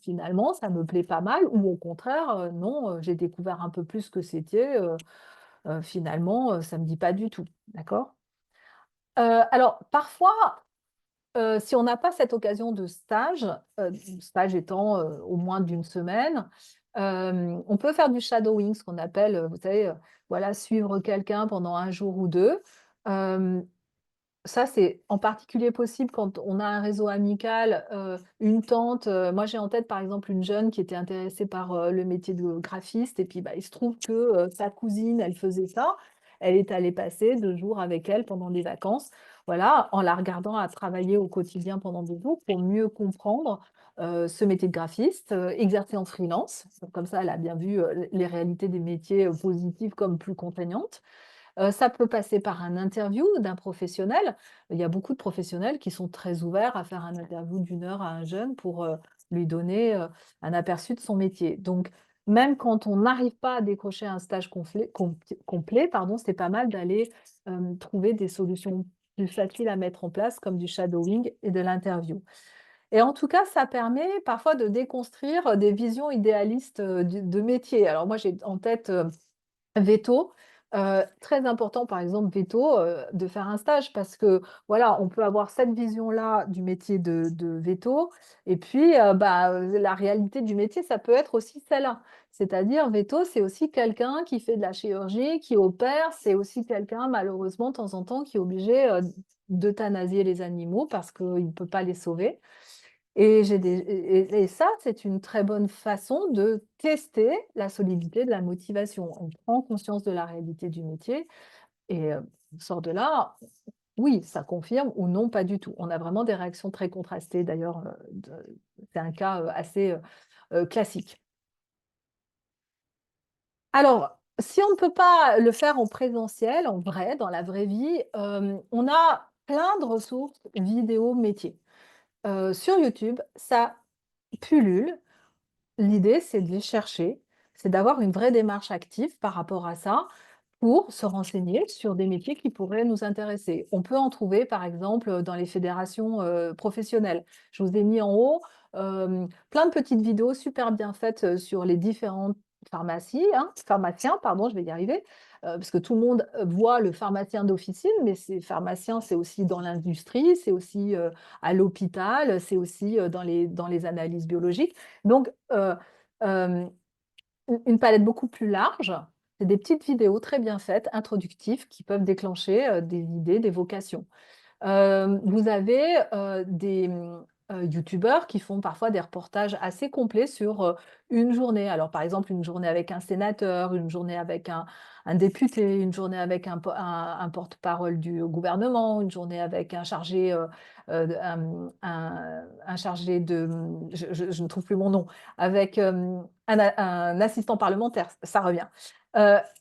finalement, ça me plaît pas mal» ou au contraire, «Non, j'ai découvert un peu plus ce que c'était, finalement, ça me dit pas du tout». D'accord? Alors parfois, si on n'a pas cette occasion de stage, stage étant, au moins d'une semaine, on peut faire du shadowing, ce qu'on appelle, vous savez, voilà, suivre quelqu'un pendant un jour ou 2. Hem, Ça, c'est en particulier possible quand on a un réseau amical, une tante, moi j'ai en tête par exemple une jeune qui était intéressée par, le métier de graphiste et puis, bah, il se trouve que, sa cousine, elle faisait ça. Elle est allée passer 2 jours avec elle pendant les vacances, voilà, en la regardant à travailler au quotidien pendant 2 jours pour mieux comprendre, ce métier de graphiste, exercer en freelance. Donc comme ça, elle a bien vu, les réalités des métiers, positives comme plus contraignantes. Ça peut passer par un interview d'un professionnel. Il y a beaucoup de professionnels qui sont très ouverts à faire un interview d'une heure à un jeune pour, lui donner, un aperçu de son métier. Donc même quand on n'arrive pas à décrocher un stage complet, pardon, c'est pas mal d'aller, trouver des solutions plus faciles à mettre en place comme du shadowing et de l'interview. Et en tout cas, ça permet parfois de déconstruire, des visions idéalistes, de métier. Alors moi, j'ai en tête, Veto, très important par exemple Veto, de faire un stage parce que voilà, on peut avoir cette vision-là du métier de Veto et puis, bah, la réalité du métier, ça peut être aussi celle-là. C'est-à-dire Veto, c'est aussi quelqu'un qui fait de la chirurgie, qui opère, c'est aussi quelqu'un malheureusement de temps en temps qui est obligé, d'euthanasier les animaux parce qu'il ne peut pas les sauver. Et j'ai des et ça, c'est une très bonne façon de tester la solidité de la motivation. On prend conscience de la réalité du métier et on sort de là, oui, ça confirme ou non, pas du tout. On a vraiment des réactions très contrastées d'ailleurs, c'est un cas, assez, classique. Alors, si on ne peut pas le faire en présentiel, en vrai, dans la vraie vie, on a plein de ressources vidéo métiers. Sur YouTube, ça pullule. L'idée, c'est de les chercher, c'est d'avoir une vraie démarche active par rapport à ça, pour se renseigner sur des métiers qui pourraient nous intéresser. On peut en trouver, par exemple, dans les fédérations, professionnelles. Je vous ai mis en haut, plein de petites vidéos super bien faites, sur les différentes pharmaciens, pardon, je vais y arriver, parce que tout le monde, voit le pharmacien d'officine, mais ces pharmaciens, c'est aussi dans l'industrie, c'est aussi, à l'hôpital, c'est aussi, dans les analyses biologiques. Donc, hem une palette beaucoup plus large. C'est des petites vidéos très bien faites, introductives, qui peuvent déclencher, des idées, des vocations. Vous avez, youtubeurs qui font parfois des reportages assez complets sur, une journée. Alors, par exemple, une journée avec un sénateur, une journée avec un député, une journée avec un porte-parole du gouvernement, une journée avec un chargé, de un chargé de, je ne trouve plus mon nom, avec, un assistant parlementaire, ça revient.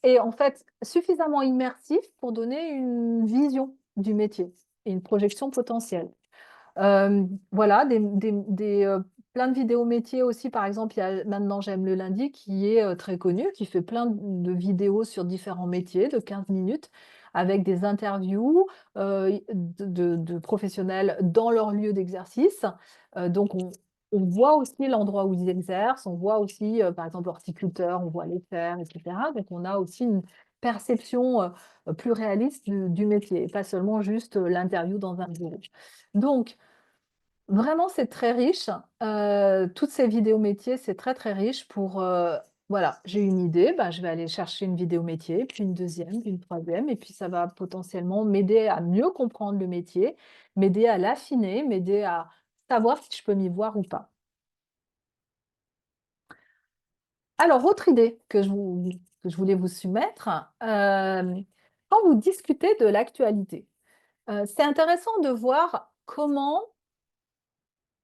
Et en fait, suffisamment immersif pour donner une vision du métier et une projection potentielle. Voilà, plein de vidéos métiers aussi. Par exemple, il y a Maintenant j'aime le lundi qui est, très connu, qui fait plein de vidéos sur différents métiers de 15 minutes avec des interviews, de professionnels dans leur lieu d'exercice. Donc on voit aussi l'endroit où ils exercent, on voit aussi, par exemple, horticulteurs, on voit les fermes et cetera. Donc on a aussi une perception, plus réaliste du métier et pas seulement juste, l'interview dans un bureau. Donc vraiment, c'est très riche, toutes ces vidéos métiers, c'est très, très riche pour, voilà, j'ai une idée, bah, je vais aller chercher une vidéo métier, puis une deuxième, puis une troisième, et puis ça va potentiellement m'aider à mieux comprendre le métier, m'aider à l'affiner, m'aider à savoir si je peux m'y voir ou pas. Alors autre idée que je voulais vous soumettre, quand vous discutez de l'actualité, c'est intéressant de voir comment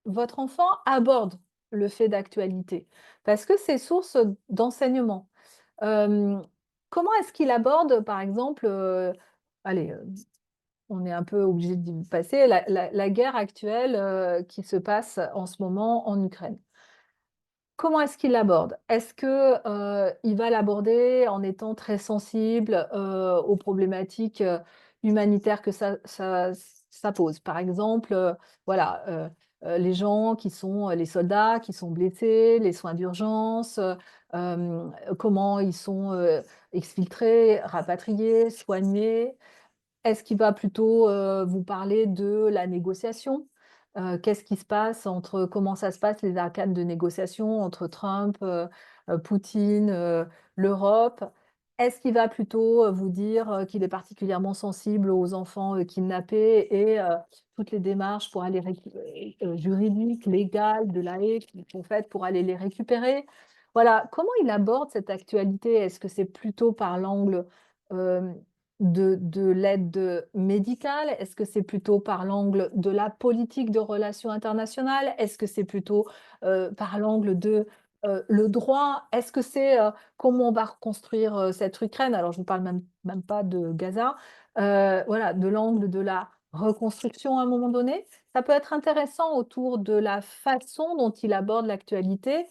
votre enfant aborde le fait d'actualité, parce que c'est source d'enseignement. Hem, Comment est-ce qu'il aborde, par exemple, allez, on est un peu obligé d'y passer, la guerre actuelle, qui se passe en ce moment en Ukraine? Comment est-ce qu'il l'aborde? Est-ce que, il va l'aborder en étant très sensible, aux problématiques, humanitaires que ça pose. Par exemple, voilà, les gens qui sont les soldats qui sont blessés, les soins d'urgence, comment ils sont exfiltrés, rapatriés, soignés. Est-ce qu'il va plutôt, vous parler de la négociation? Qu'est-ce qui se passe entre comment ça se passe les arcanes de négociation entre Trump, Poutine, l'Europe? Est-ce qu'il va plutôt, vous dire, qu'il est particulièrement sensible aux enfants, kidnappés et toutes les démarches pour aller juridiques, légales, de la Haye qui sont faites pour aller les récupérer? Voilà, comment il aborde cette actualité? Est-ce que c'est plutôt par l'angle, hem de l'aide médicale? Est-ce que c'est plutôt par l'angle de la politique de relations internationales? Est-ce que c'est plutôt, par l'angle de, le droit? Est-ce que c'est, comment on va reconstruire, cette Ukraine? Alors je ne vous parle même pas de Gaza. Voilà, de l'angle de la reconstruction à un moment donné. Ça peut être intéressant autour de la façon dont il aborde l'actualité.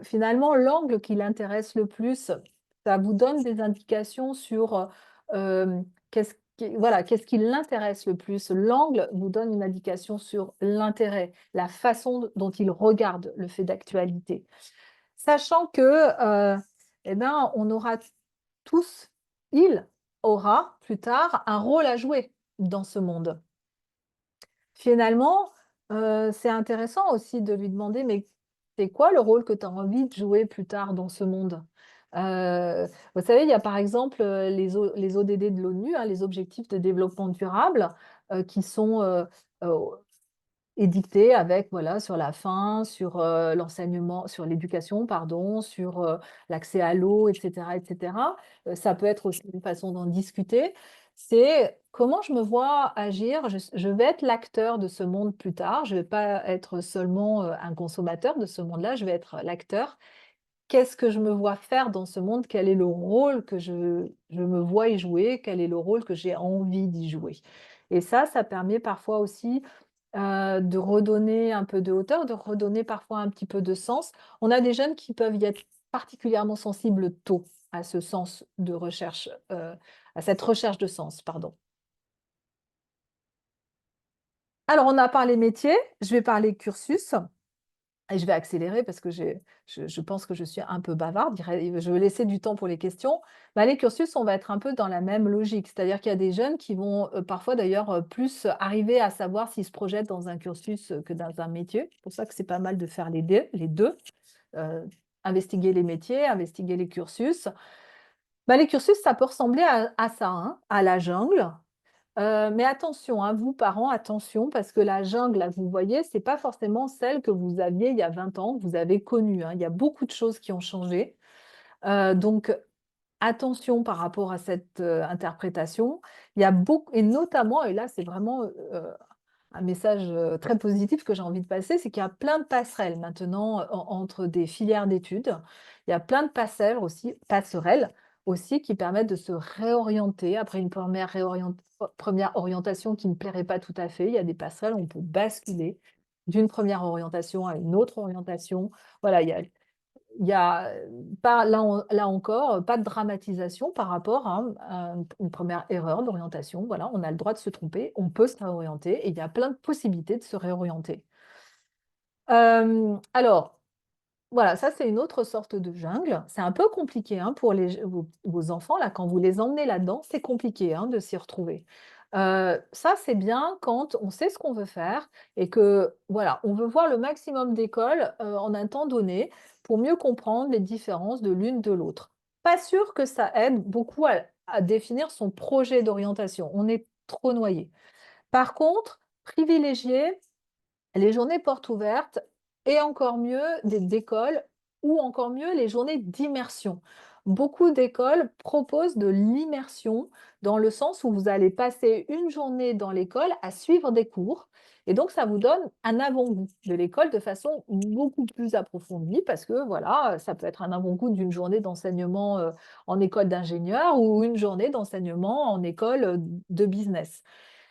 Finalement, l'angle qui l'intéresse le plus, ça vous donne des indications sur, qu'est-ce qui l'intéresse le plus. L'angle vous donne une indication sur l'intérêt, la façon dont il regarde le fait d'actualité. Sachant que, eh ben, on aura tous il aura plus tard un rôle à jouer dans ce monde. Finalement, c'est intéressant aussi de lui demander: «Mais c'est quoi le rôle que tu as envie de jouer plus tard dans ce monde?» Vous savez, il y a par exemple, les ODD de l'ONU, hein, les objectifs de développement durable, qui sont, heu, édictés avec voilà, sur la faim, sur, l'enseignement sur l'éducation pardon, sur, l'accès à l'eau et cetera et cetera. Ça peut être aussi une façon d'en discuter. C'est comment je me vois agir? Je vais être l'acteur de ce monde plus tard, je vais pas être seulement, un consommateur de ce monde-là, je vais être l'acteur. Qu'est-ce que je me vois faire dans ce monde? Quel est le rôle que je me vois y jouer? Quel est le rôle que j'ai envie d'y jouer? Et ça permet parfois aussi, de redonner un peu de hauteur, de redonner parfois un petit peu de sens. On a des jeunes qui peuvent y être particulièrement sensibles tôt à ce sens de recherche, à cette recherche de sens, pardon. Alors on a parlé métier, je vais parler cursus. Et je vais accélérer parce que je pense que je suis un peu bavarde, je vais laisser du temps pour les questions. Bah, les cursus, on va être un peu dans la même logique, c'est-à-dire qu'il y a des jeunes qui vont, parfois d'ailleurs, plus arriver à savoir s'ils se projettent dans un cursus, que dans un métier. C'est pour ça que c'est pas mal de faire les 2, heu, investiguer les métiers, investiguer les cursus. Bah, les cursus, ça peut ressembler à ça, hein, à la jungle. Mais attention, hein, vous parents, attention parce que la jungle, là, vous voyez, c'est pas forcément celle que vous aviez il y a 20 ans, que vous avez connue, hein. Il y a beaucoup de choses qui ont changé. Donc attention par rapport à cette, interprétation. Il y a beaucoup et notamment et là, c'est vraiment, un message, très positif que j'ai envie de passer, c'est qu'il y a plein de passerelles maintenant, entre des filières d'études. Il y a plein de passerelles aussi qui permettent de se réorienter après une première orientation qui ne plairait pas tout à fait. Il y a des passerelles où on peut basculer d'une première orientation à une autre orientation. Voilà, il y a pas là encore, pas de dramatisation par rapport à une première erreur d'orientation. Voilà, on a le droit de se tromper, on peut se réorienter et il y a plein de possibilités de se réorienter. Alors, voilà, ça c'est une autre sorte de jungle. C'est un peu compliqué, hein, pour vos enfants là, quand vous les emmenez là-dedans, c'est compliqué, hein, de s'y retrouver. Ça c'est bien quand on sait ce qu'on veut faire et que, voilà, on veut voir le maximum d'écoles, en un temps donné pour mieux comprendre les différences de l'une de l'autre. Pas sûr que ça aide beaucoup à définir son projet d'orientation. On est trop noyé. Par contre, privilégier les journées portes ouvertes et encore mieux d'écoles ou encore mieux les journées d'immersion. Beaucoup d'écoles proposent de l'immersion dans le sens où vous allez passer une journée dans l'école à suivre des cours et donc ça vous donne un avant-goût de l'école de façon beaucoup plus approfondie parce que voilà, ça peut être un avant-goût d'une journée d'enseignement en école d'ingénieur ou une journée d'enseignement en école de business.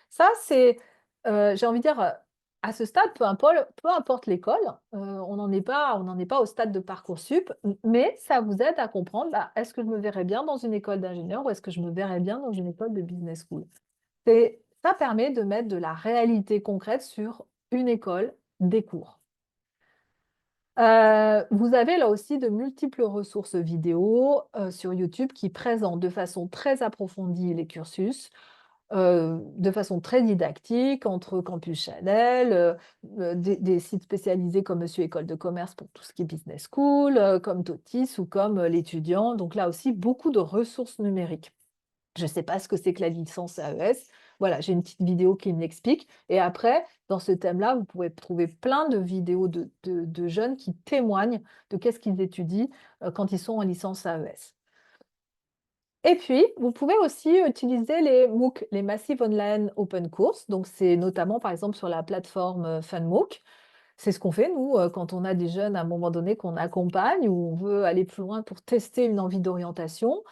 Ça, c'est, j'ai envie de dire, à ce stade, peu importe l'école, on n'en est pas au stade de Parcoursup, mais ça vous aide à comprendre, bah, est-ce que je me verrais bien dans une école d'ingénieur ou est-ce que je me verrais bien dans une école de business school? Ça permet de mettre de la réalité concrète sur une école, des cours. Vous avez là aussi de multiples ressources vidéo, sur YouTube qui présentent de façon très approfondie les cursus, de façon très didactique entre Campus Channel, des sites spécialisés comme Monsieur École de commerce pour tout ce qui est business school, comme Totis ou comme, L'Étudiant. Donc là aussi, beaucoup de ressources numériques. Je ne sais pas ce que c'est que la licence AES. Voilà, j'ai une petite vidéo qui me l'explique. Et après, dans ce thème-là, vous pouvez trouver plein de vidéos de jeunes qui témoignent de qu'est-ce qu'ils étudient quand ils sont en licence AES. Et puis, vous pouvez aussi utiliser les MOOC, les Massive Online Open Course. Donc, c'est notamment, par exemple, sur la plateforme FunMOOC. C'est ce qu'on fait, nous, quand on a des jeunes à un moment donné qu'on accompagne ou on veut aller plus loin pour tester une envie d'orientation.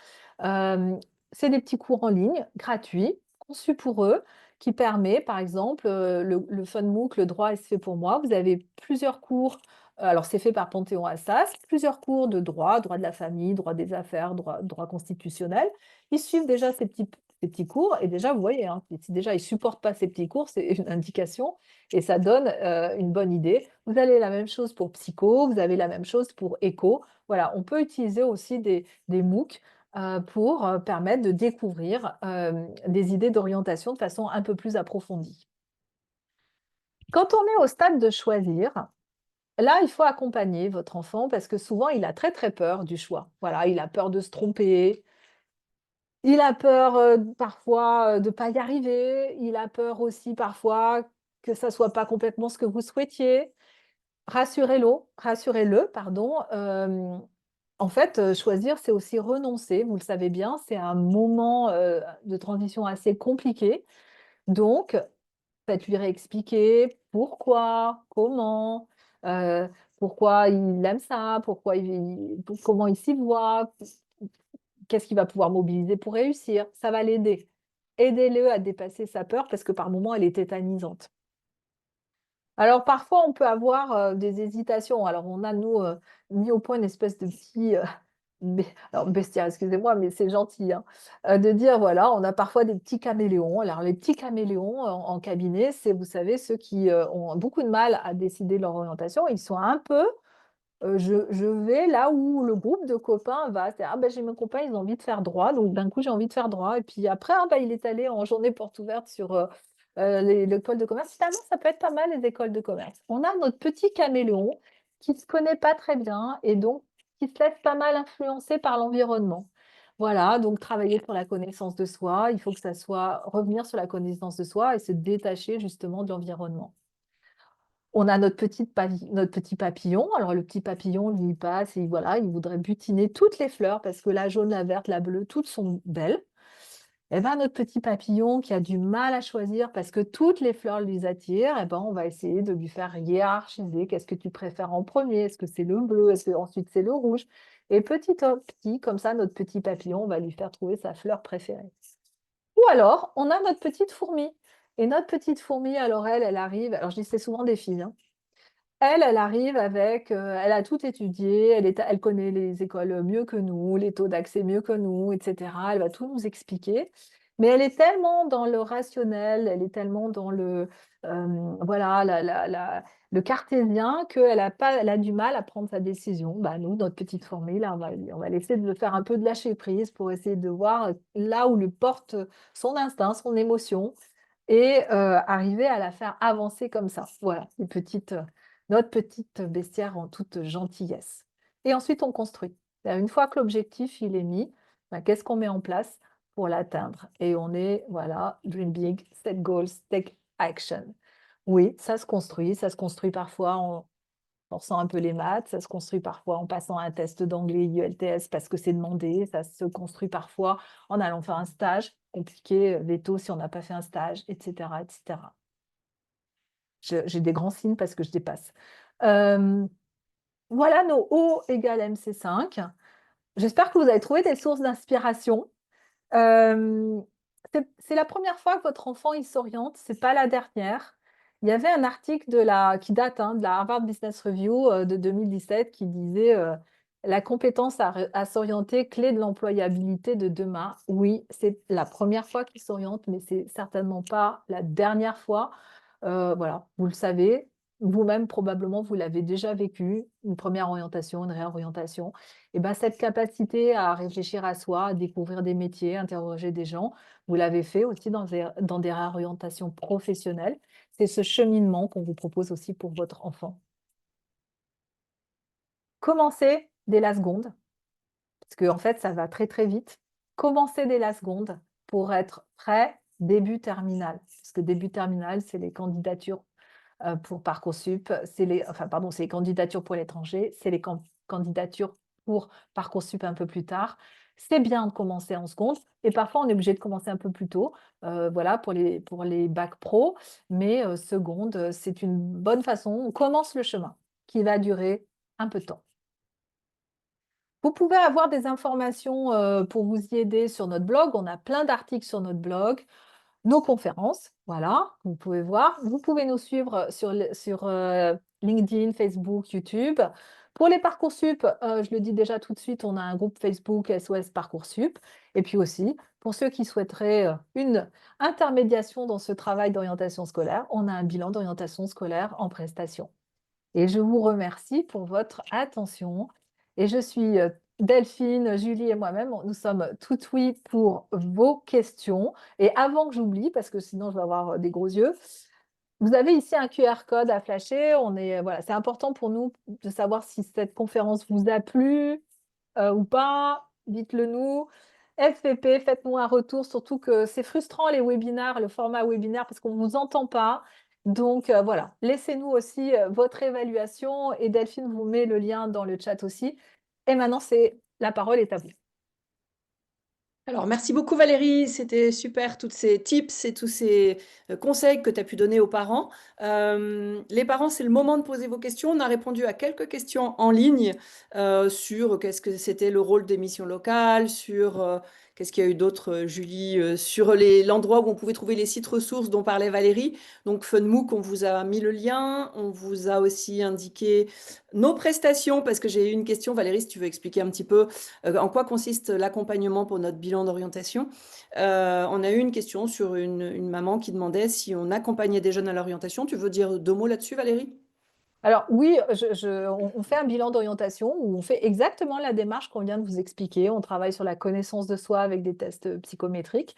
C'est des petits cours en ligne, gratuits, conçus pour eux, qui permet, par exemple, le FunMOOC, le droit est fait pour moi. Vous avez plusieurs cours, alors c'est fait par Panthéon Assas, plusieurs cours de droit, droit de la famille, droit des affaires, droit constitutionnel. Ils suivent déjà ces petits cours et déjà, vous voyez, hein, si déjà ils ne supportent pas ces petits cours, c'est une indication et ça donne une bonne idée. Vous avez la même chose pour psycho, vous avez la même chose pour éco. Voilà, on peut utiliser aussi des MOOC pour permettre de découvrir des idées d'orientation de façon un peu plus approfondie. Quand on est au stade de choisir, là, il faut accompagner votre enfant parce que souvent, il a très, très peur du choix. Voilà, il a peur de se tromper, il a peur, parfois, de ne pas y arriver, il a peur aussi parfois que ça ne soit pas complètement ce que vous souhaitiez. Rassurez-le, pardon, en fait, choisir, c'est aussi renoncer, vous le savez bien, c'est un moment, de transition assez compliqué. Donc, faites-lui réexpliquer pourquoi, comment, pourquoi il aime ça, comment il s'y voit, qu'est-ce qu'il va pouvoir mobiliser pour réussir. Ça va l'aider. Aidez-le à dépasser sa peur parce que par moments, elle est tétanisante. Alors parfois, on peut avoir, des hésitations. Alors on a nous, mis au point une espèce de petit, alors bestiaire, excusez-moi, mais c'est gentil, hein, de dire voilà, on a parfois des petits caméléons. Alors les petits caméléons en cabinet, c'est, vous savez, ceux qui, ont beaucoup de mal à décider de leur orientation. Ils sont un peu, je vais là où le groupe de copains va. C'est: «Ah ben j'ai mes copains, ils ont envie de faire droit, donc d'un coup j'ai envie de faire droit» et puis après, ah bah, il est allé en journée porte ouverte sur, l'école de commerce. Finalement, ça peut être pas mal les écoles de commerce. On a notre petit caméléon qui ne se connaît pas très bien et donc qui se laisse pas mal influencer par l'environnement. Voilà, donc travailler sur la connaissance de soi, il faut que ça soit revenir sur la connaissance de soi et se détacher justement de l'environnement. On a notre petit papillon. Alors le petit papillon, lui, il passe et voilà, il voudrait butiner toutes les fleurs parce que la jaune, la verte, la bleue, toutes sont belles. Et ben, notre petit papillon qui a du mal à choisir parce que toutes les fleurs lui attirent, et ben, on va essayer de lui faire hiérarchiser. Qu'est-ce que tu préfères en premier? Est-ce que c'est le bleu? Est-ce que ensuite c'est le rouge? Et petit à petit, comme ça, notre petit papillon, on va lui faire trouver sa fleur préférée. Ou alors, on a notre petite fourmi. Et notre petite fourmi, alors elle arrive, alors je dis c'est souvent des filles, hein. Elle arrive avec, elle a tout étudié, elle connaît les écoles mieux que nous, les taux d'accès mieux que nous, et cetera. Elle va tout nous expliquer. Mais elle est tellement dans le rationnel, elle est tellement dans voilà, le cartésien qu'elle a du mal à prendre sa décision. Bah, nous, notre petite formule, là, on va essayer de le faire un peu de lâcher prise pour essayer de voir là où lui porte son instinct, son émotion et arriver à la faire avancer comme ça. Voilà, notre petite bestiaire en toute gentillesse. Et ensuite, on construit. Une fois que l'objectif il est mis, ben, qu'est-ce qu'on met en place pour l'atteindre? Et on est, voilà, dream big, set goals, take action. Oui, ça se construit parfois en forçant un peu les maths, ça se construit parfois en passant un test d'anglais IELTS parce que c'est demandé, ça se construit parfois en allant faire un stage compliqué, veto si on n'a pas fait un stage, etc., etc. J'ai des grands signes parce que je dépasse. Voilà nos O égale MC5. J'espère que vous avez trouvé des sources d'inspiration. C'est la première fois que votre enfant il s'oriente, c'est pas la dernière. Il y avait un article qui date, hein, de la Harvard Business Review de 2017 qui disait La compétence à s'orienter, clé de l'employabilité de demain. Oui, c'est la première fois qu'ils s'orientent, mais c'est certainement pas la dernière fois. Voilà, vous le savez, vous-même probablement, vous l'avez déjà vécu, une première orientation, une réorientation. Et ben, cette capacité à réfléchir à soi, à découvrir des métiers, interroger des gens, vous l'avez fait aussi dans des réorientations professionnelles. C'est ce cheminement qu'on vous propose aussi pour votre enfant. Commencez dès la seconde, parce qu'en fait, ça va très, très vite. Commencez dès la seconde pour être prêt début terminale. Parce que début terminale, c'est les candidatures pour Parcoursup, c'est les candidatures pour l'étranger, c'est les candidatures pour Parcoursup un peu plus tard. C'est bien de commencer en seconde et parfois on est obligé de commencer un peu plus tôt, voilà, pour les bacs pro, mais seconde, c'est une bonne façon. On commence le chemin qui va durer un peu de temps. Vous pouvez avoir des informations pour vous y aider sur notre blog. On a plein d'articles sur notre blog, nos conférences, voilà, vous pouvez voir. Vous pouvez nous suivre sur LinkedIn, Facebook, YouTube. Pour les Parcoursup, je le dis déjà tout de suite, on a un groupe Facebook SOS Parcoursup. Et puis aussi, pour ceux qui souhaiteraient une intermédiation dans ce travail d'orientation scolaire, on a un bilan d'orientation scolaire en prestation. Et je vous remercie pour votre attention. Et je suis Delphine, Julie et moi-même, nous sommes tout oui pour vos questions. Et avant que j'oublie, parce que sinon je vais avoir des gros yeux, vous avez ici un QR code à flasher. Voilà, c'est important pour nous de savoir si cette conférence vous a plu ou pas. Dites-le nous. FVP, faites-nous un retour, surtout que c'est frustrant les webinaires, le format webinaire, parce qu'on ne vous entend pas. Donc voilà, laissez-nous aussi votre évaluation et Delphine vous met le lien dans le chat aussi. Et maintenant, la parole est à vous. Alors, merci beaucoup Valérie, c'était super, tous ces tips et tous ces conseils que tu as pu donner aux parents. Les parents, c'est le moment de poser vos questions. On a répondu à quelques questions en ligne sur qu'est-ce que c'était le rôle des missions locales, sur qu'est-ce qu'il y a eu d'autre, Julie, sur l'endroit où on pouvait trouver les sites ressources dont parlait Valérie. Donc, FunMOOC, on vous a mis le lien. On vous a aussi indiqué nos prestations, parce que j'ai eu une question, Valérie, si tu veux expliquer un petit peu en quoi consiste l'accompagnement pour notre bilan d'orientation. On a eu une question sur une maman qui demandait si on accompagnait des jeunes à l'orientation. Tu veux dire 2 mots là-dessus, Valérie? Alors oui, on fait un bilan d'orientation où on fait exactement la démarche qu'on vient de vous expliquer. On travaille sur la connaissance de soi avec des tests psychométriques,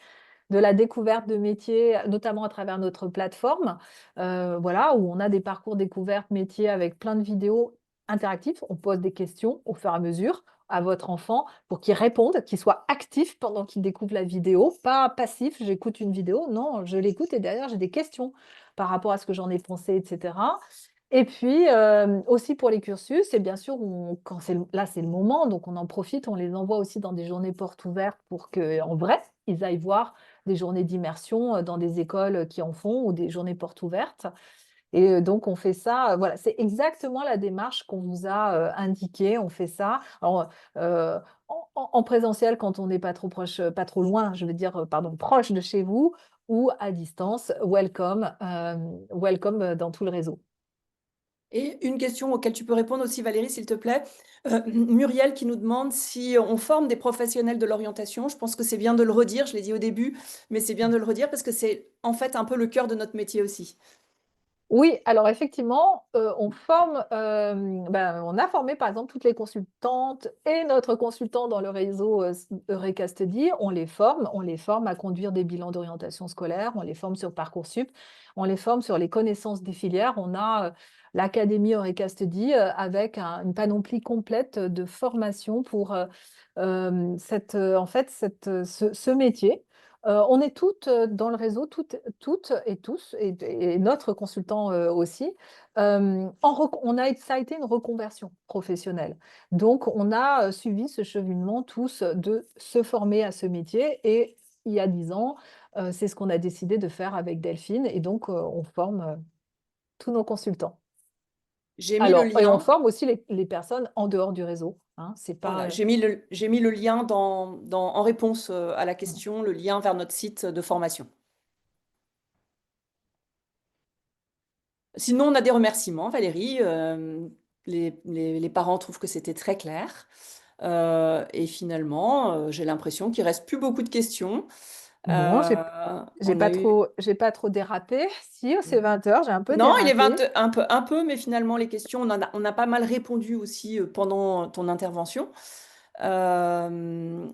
de la découverte de métiers, notamment à travers notre plateforme, voilà, où on a des parcours découverte métiers avec plein de vidéos interactives. On pose des questions au fur et à mesure à votre enfant pour qu'il réponde, qu'il soit actif pendant qu'il découvre la vidéo, pas passif, j'écoute une vidéo, non, je l'écoute et derrière j'ai des questions par rapport à ce que j'en ai pensé, etc. Et puis aussi pour les cursus, et bien sûr, quand là c'est le moment, donc on en profite, on les envoie aussi dans des journées portes ouvertes pour qu'en vrai, ils aillent voir des journées d'immersion dans des écoles qui en font ou des journées portes ouvertes. Et donc, on fait ça, voilà, c'est exactement la démarche qu'on vous a indiquée. On fait ça alors, en présentiel quand on n'est pas trop proche, pas trop loin, je veux dire, pardon, proche de chez vous ou à distance. Welcome dans tout le réseau. Et une question auquel tu peux répondre aussi, Valérie, s'il te plaît. Muriel qui nous demande si on forme des professionnels de l'orientation. Je pense que c'est bien de le redire, je l'ai dit au début, mais c'est bien de le redire parce que c'est en fait un peu le cœur de notre métier aussi. Oui, alors effectivement, on a formé par exemple toutes les consultantes et notre consultant dans le réseau Eureka Study, on les forme à conduire des bilans d'orientation scolaire, on les forme sur Parcoursup, on les forme sur les connaissances des filières. On a l'Académie Eureka Study avec une panoplie complète de formation pour ce métier. On est toutes dans le réseau, toutes et tous, et notre consultant aussi. Ça a été une reconversion professionnelle. Donc, on a suivi ce cheminement tous de se former à ce métier. Et il y a 10 ans, c'est ce qu'on a décidé de faire avec Delphine. Et donc, on forme tous nos consultants. J'ai mis le Alors, et on lien. forme aussi les personnes en dehors du réseau. Hein, c'est Voilà, pas, j'ai mis le lien en réponse à la question, le lien vers notre site de formation. Sinon, on a des remerciements, Valérie. les parents trouvent que c'était très clair. Et finalement, j'ai l'impression qu'il reste plus beaucoup de questions. Bon, On a eu j'ai pas trop dérapé. Si, c'est 20 h, j'ai un peu non, il est dérapé. un peu, mais finalement, les questions, on a pas mal répondu aussi pendant ton intervention.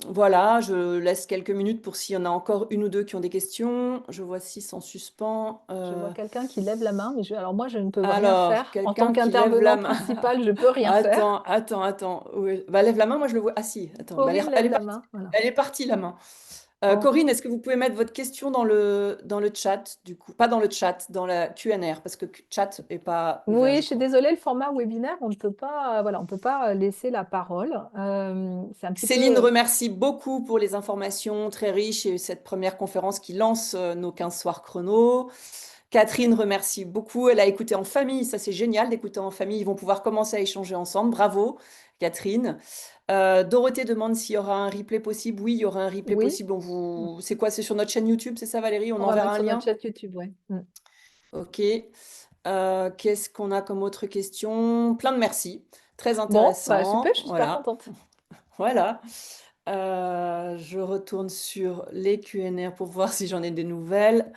Voilà, je laisse quelques minutes pour s'il y en a encore une ou deux qui ont des questions. Je vois 6 en suspens. Je vois quelqu'un qui lève la main, mais alors moi, je ne peux rien Alors, faire. En tant quelqu'un qui lève la qu'intervenant main. principal, je peux rien faire. Attends. Bah, lève la main, moi je le vois. Ah si, attends, bah, Corinne lève la main. Voilà. elle est partie la main. Bon. Corinne, est-ce que vous pouvez mettre votre question dans le chat, du coup? Pas dans le chat, dans la Q&R, parce que chat n'est pas ouvert, Oui, je je suis crois. désolée, le format webinaire, on ne peut pas, voilà, on peut pas laisser la parole. C'est un petit Céline peu. remercie beaucoup pour les informations très riches et cette première conférence qui lance nos 15 soirs chrono. Catherine remercie beaucoup. Elle a écouté en famille. Ça, c'est génial d'écouter en famille. Ils vont pouvoir commencer à échanger ensemble. Bravo, Catherine. Dorothée demande s'il y aura un replay possible. Oui, il y aura un replay Oui, possible. C'est quoi? C'est sur notre chaîne YouTube, c'est ça, Valérie? On on va enverra mettre un sur notre lien? chat YouTube, oui. Ok. Qu'est-ce qu'on a comme autre question? Plein de merci. Très Bon, bah super, intéressant. je suis super Voilà. contente. Voilà. Je retourne sur les Q&R pour voir si j'en ai des nouvelles.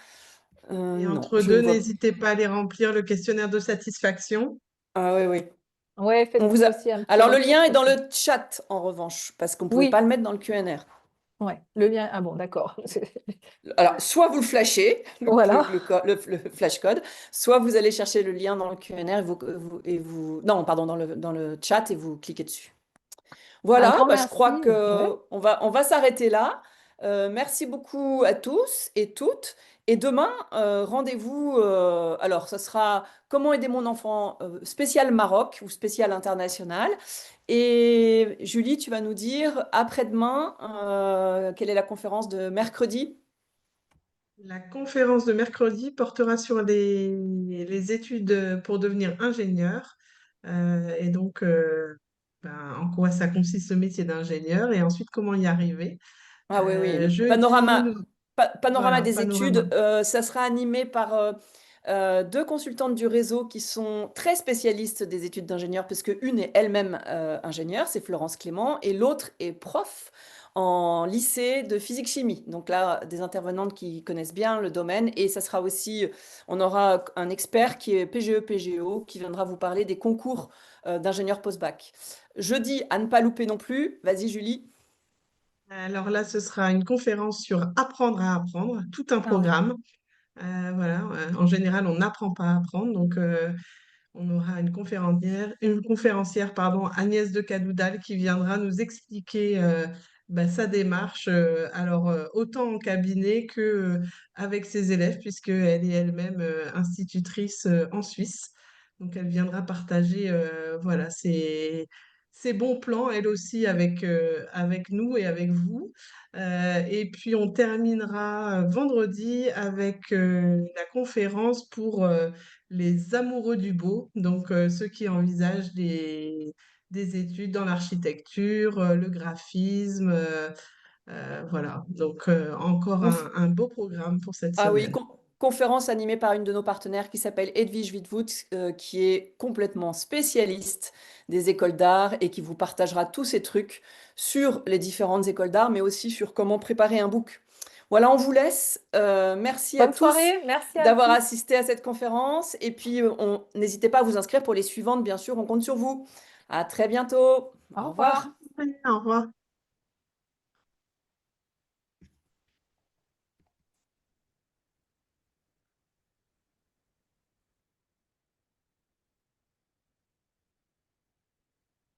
Et Non, entre je ne deux, vois. n'hésitez pas à aller remplir le questionnaire de satisfaction. Ah oui, oui. Ouais, On vous faites-nous a... aussi un petit Alors le retour lien est parce dans que. le chat en revanche, parce qu'on ne pouvait pas Oui, le mettre dans le Q&R. ouais, le lien. Ah bon, d'accord. Alors, soit vous le flashez, Voilà. le flash code, soit vous allez chercher le lien dans le Q&R Non, pardon, dans le chat et vous cliquez dessus. Un Voilà, grand bah, je crois merci. Ouais. que on va s'arrêter là. Merci beaucoup à tous et toutes. Et demain, rendez-vous. Alors, ce sera Comment aider mon enfant spécial Maroc ou spécial international. Et Julie, tu vas nous dire après-demain quelle est la conférence de mercredi. La conférence de mercredi portera sur les études pour devenir ingénieur. Et donc, ben, en quoi ça consiste ce métier d'ingénieur et ensuite comment y arriver. Ah oui, oui, le Jeudi, nous- panorama voilà, des panorama. études, ça sera animé par deux consultantes du réseau qui sont très spécialistes des études d'ingénieur, parce qu'une est elle-même ingénieure, c'est Florence Clément, et l'autre est prof en lycée de physique-chimie. Donc là, des intervenantes qui connaissent bien le domaine, et ça sera aussi, on aura un expert qui est PGE-PGO, qui viendra vous parler des concours d'ingénieurs post-bac. Jeudi, à ne pas louper non plus, vas-y Julie. Alors là, ce sera une conférence sur apprendre à apprendre, tout un Ah oui. programme. Voilà, en général, on n'apprend pas à apprendre. Donc, on aura une conférencière, pardon, Agnès de Cadoudal, qui viendra nous expliquer bah, sa démarche, alors autant en cabinet que avec ses élèves, puisqu'elle est elle-même institutrice en Suisse. Donc, elle viendra partager voilà, ses bons plans, elle aussi, avec nous et avec vous. Et puis, on terminera vendredi avec la conférence pour les amoureux du beau, donc ceux qui envisagent des études dans l'architecture, le graphisme, voilà. Donc encore un beau programme pour cette Ah oui, semaine. conférence animée par une de nos partenaires qui s'appelle Edwige Wittwood, qui est complètement spécialiste des écoles d'art et qui vous partagera tous ces trucs sur les différentes écoles d'art, mais aussi sur comment préparer un book. Voilà, on vous laisse. Merci à Bonne tous soirée, merci à d'avoir tous. assisté à cette conférence. Et puis, n'hésitez pas à vous inscrire pour les suivantes, bien sûr, on compte sur vous. À très bientôt. Au Au revoir. revoir. Au revoir.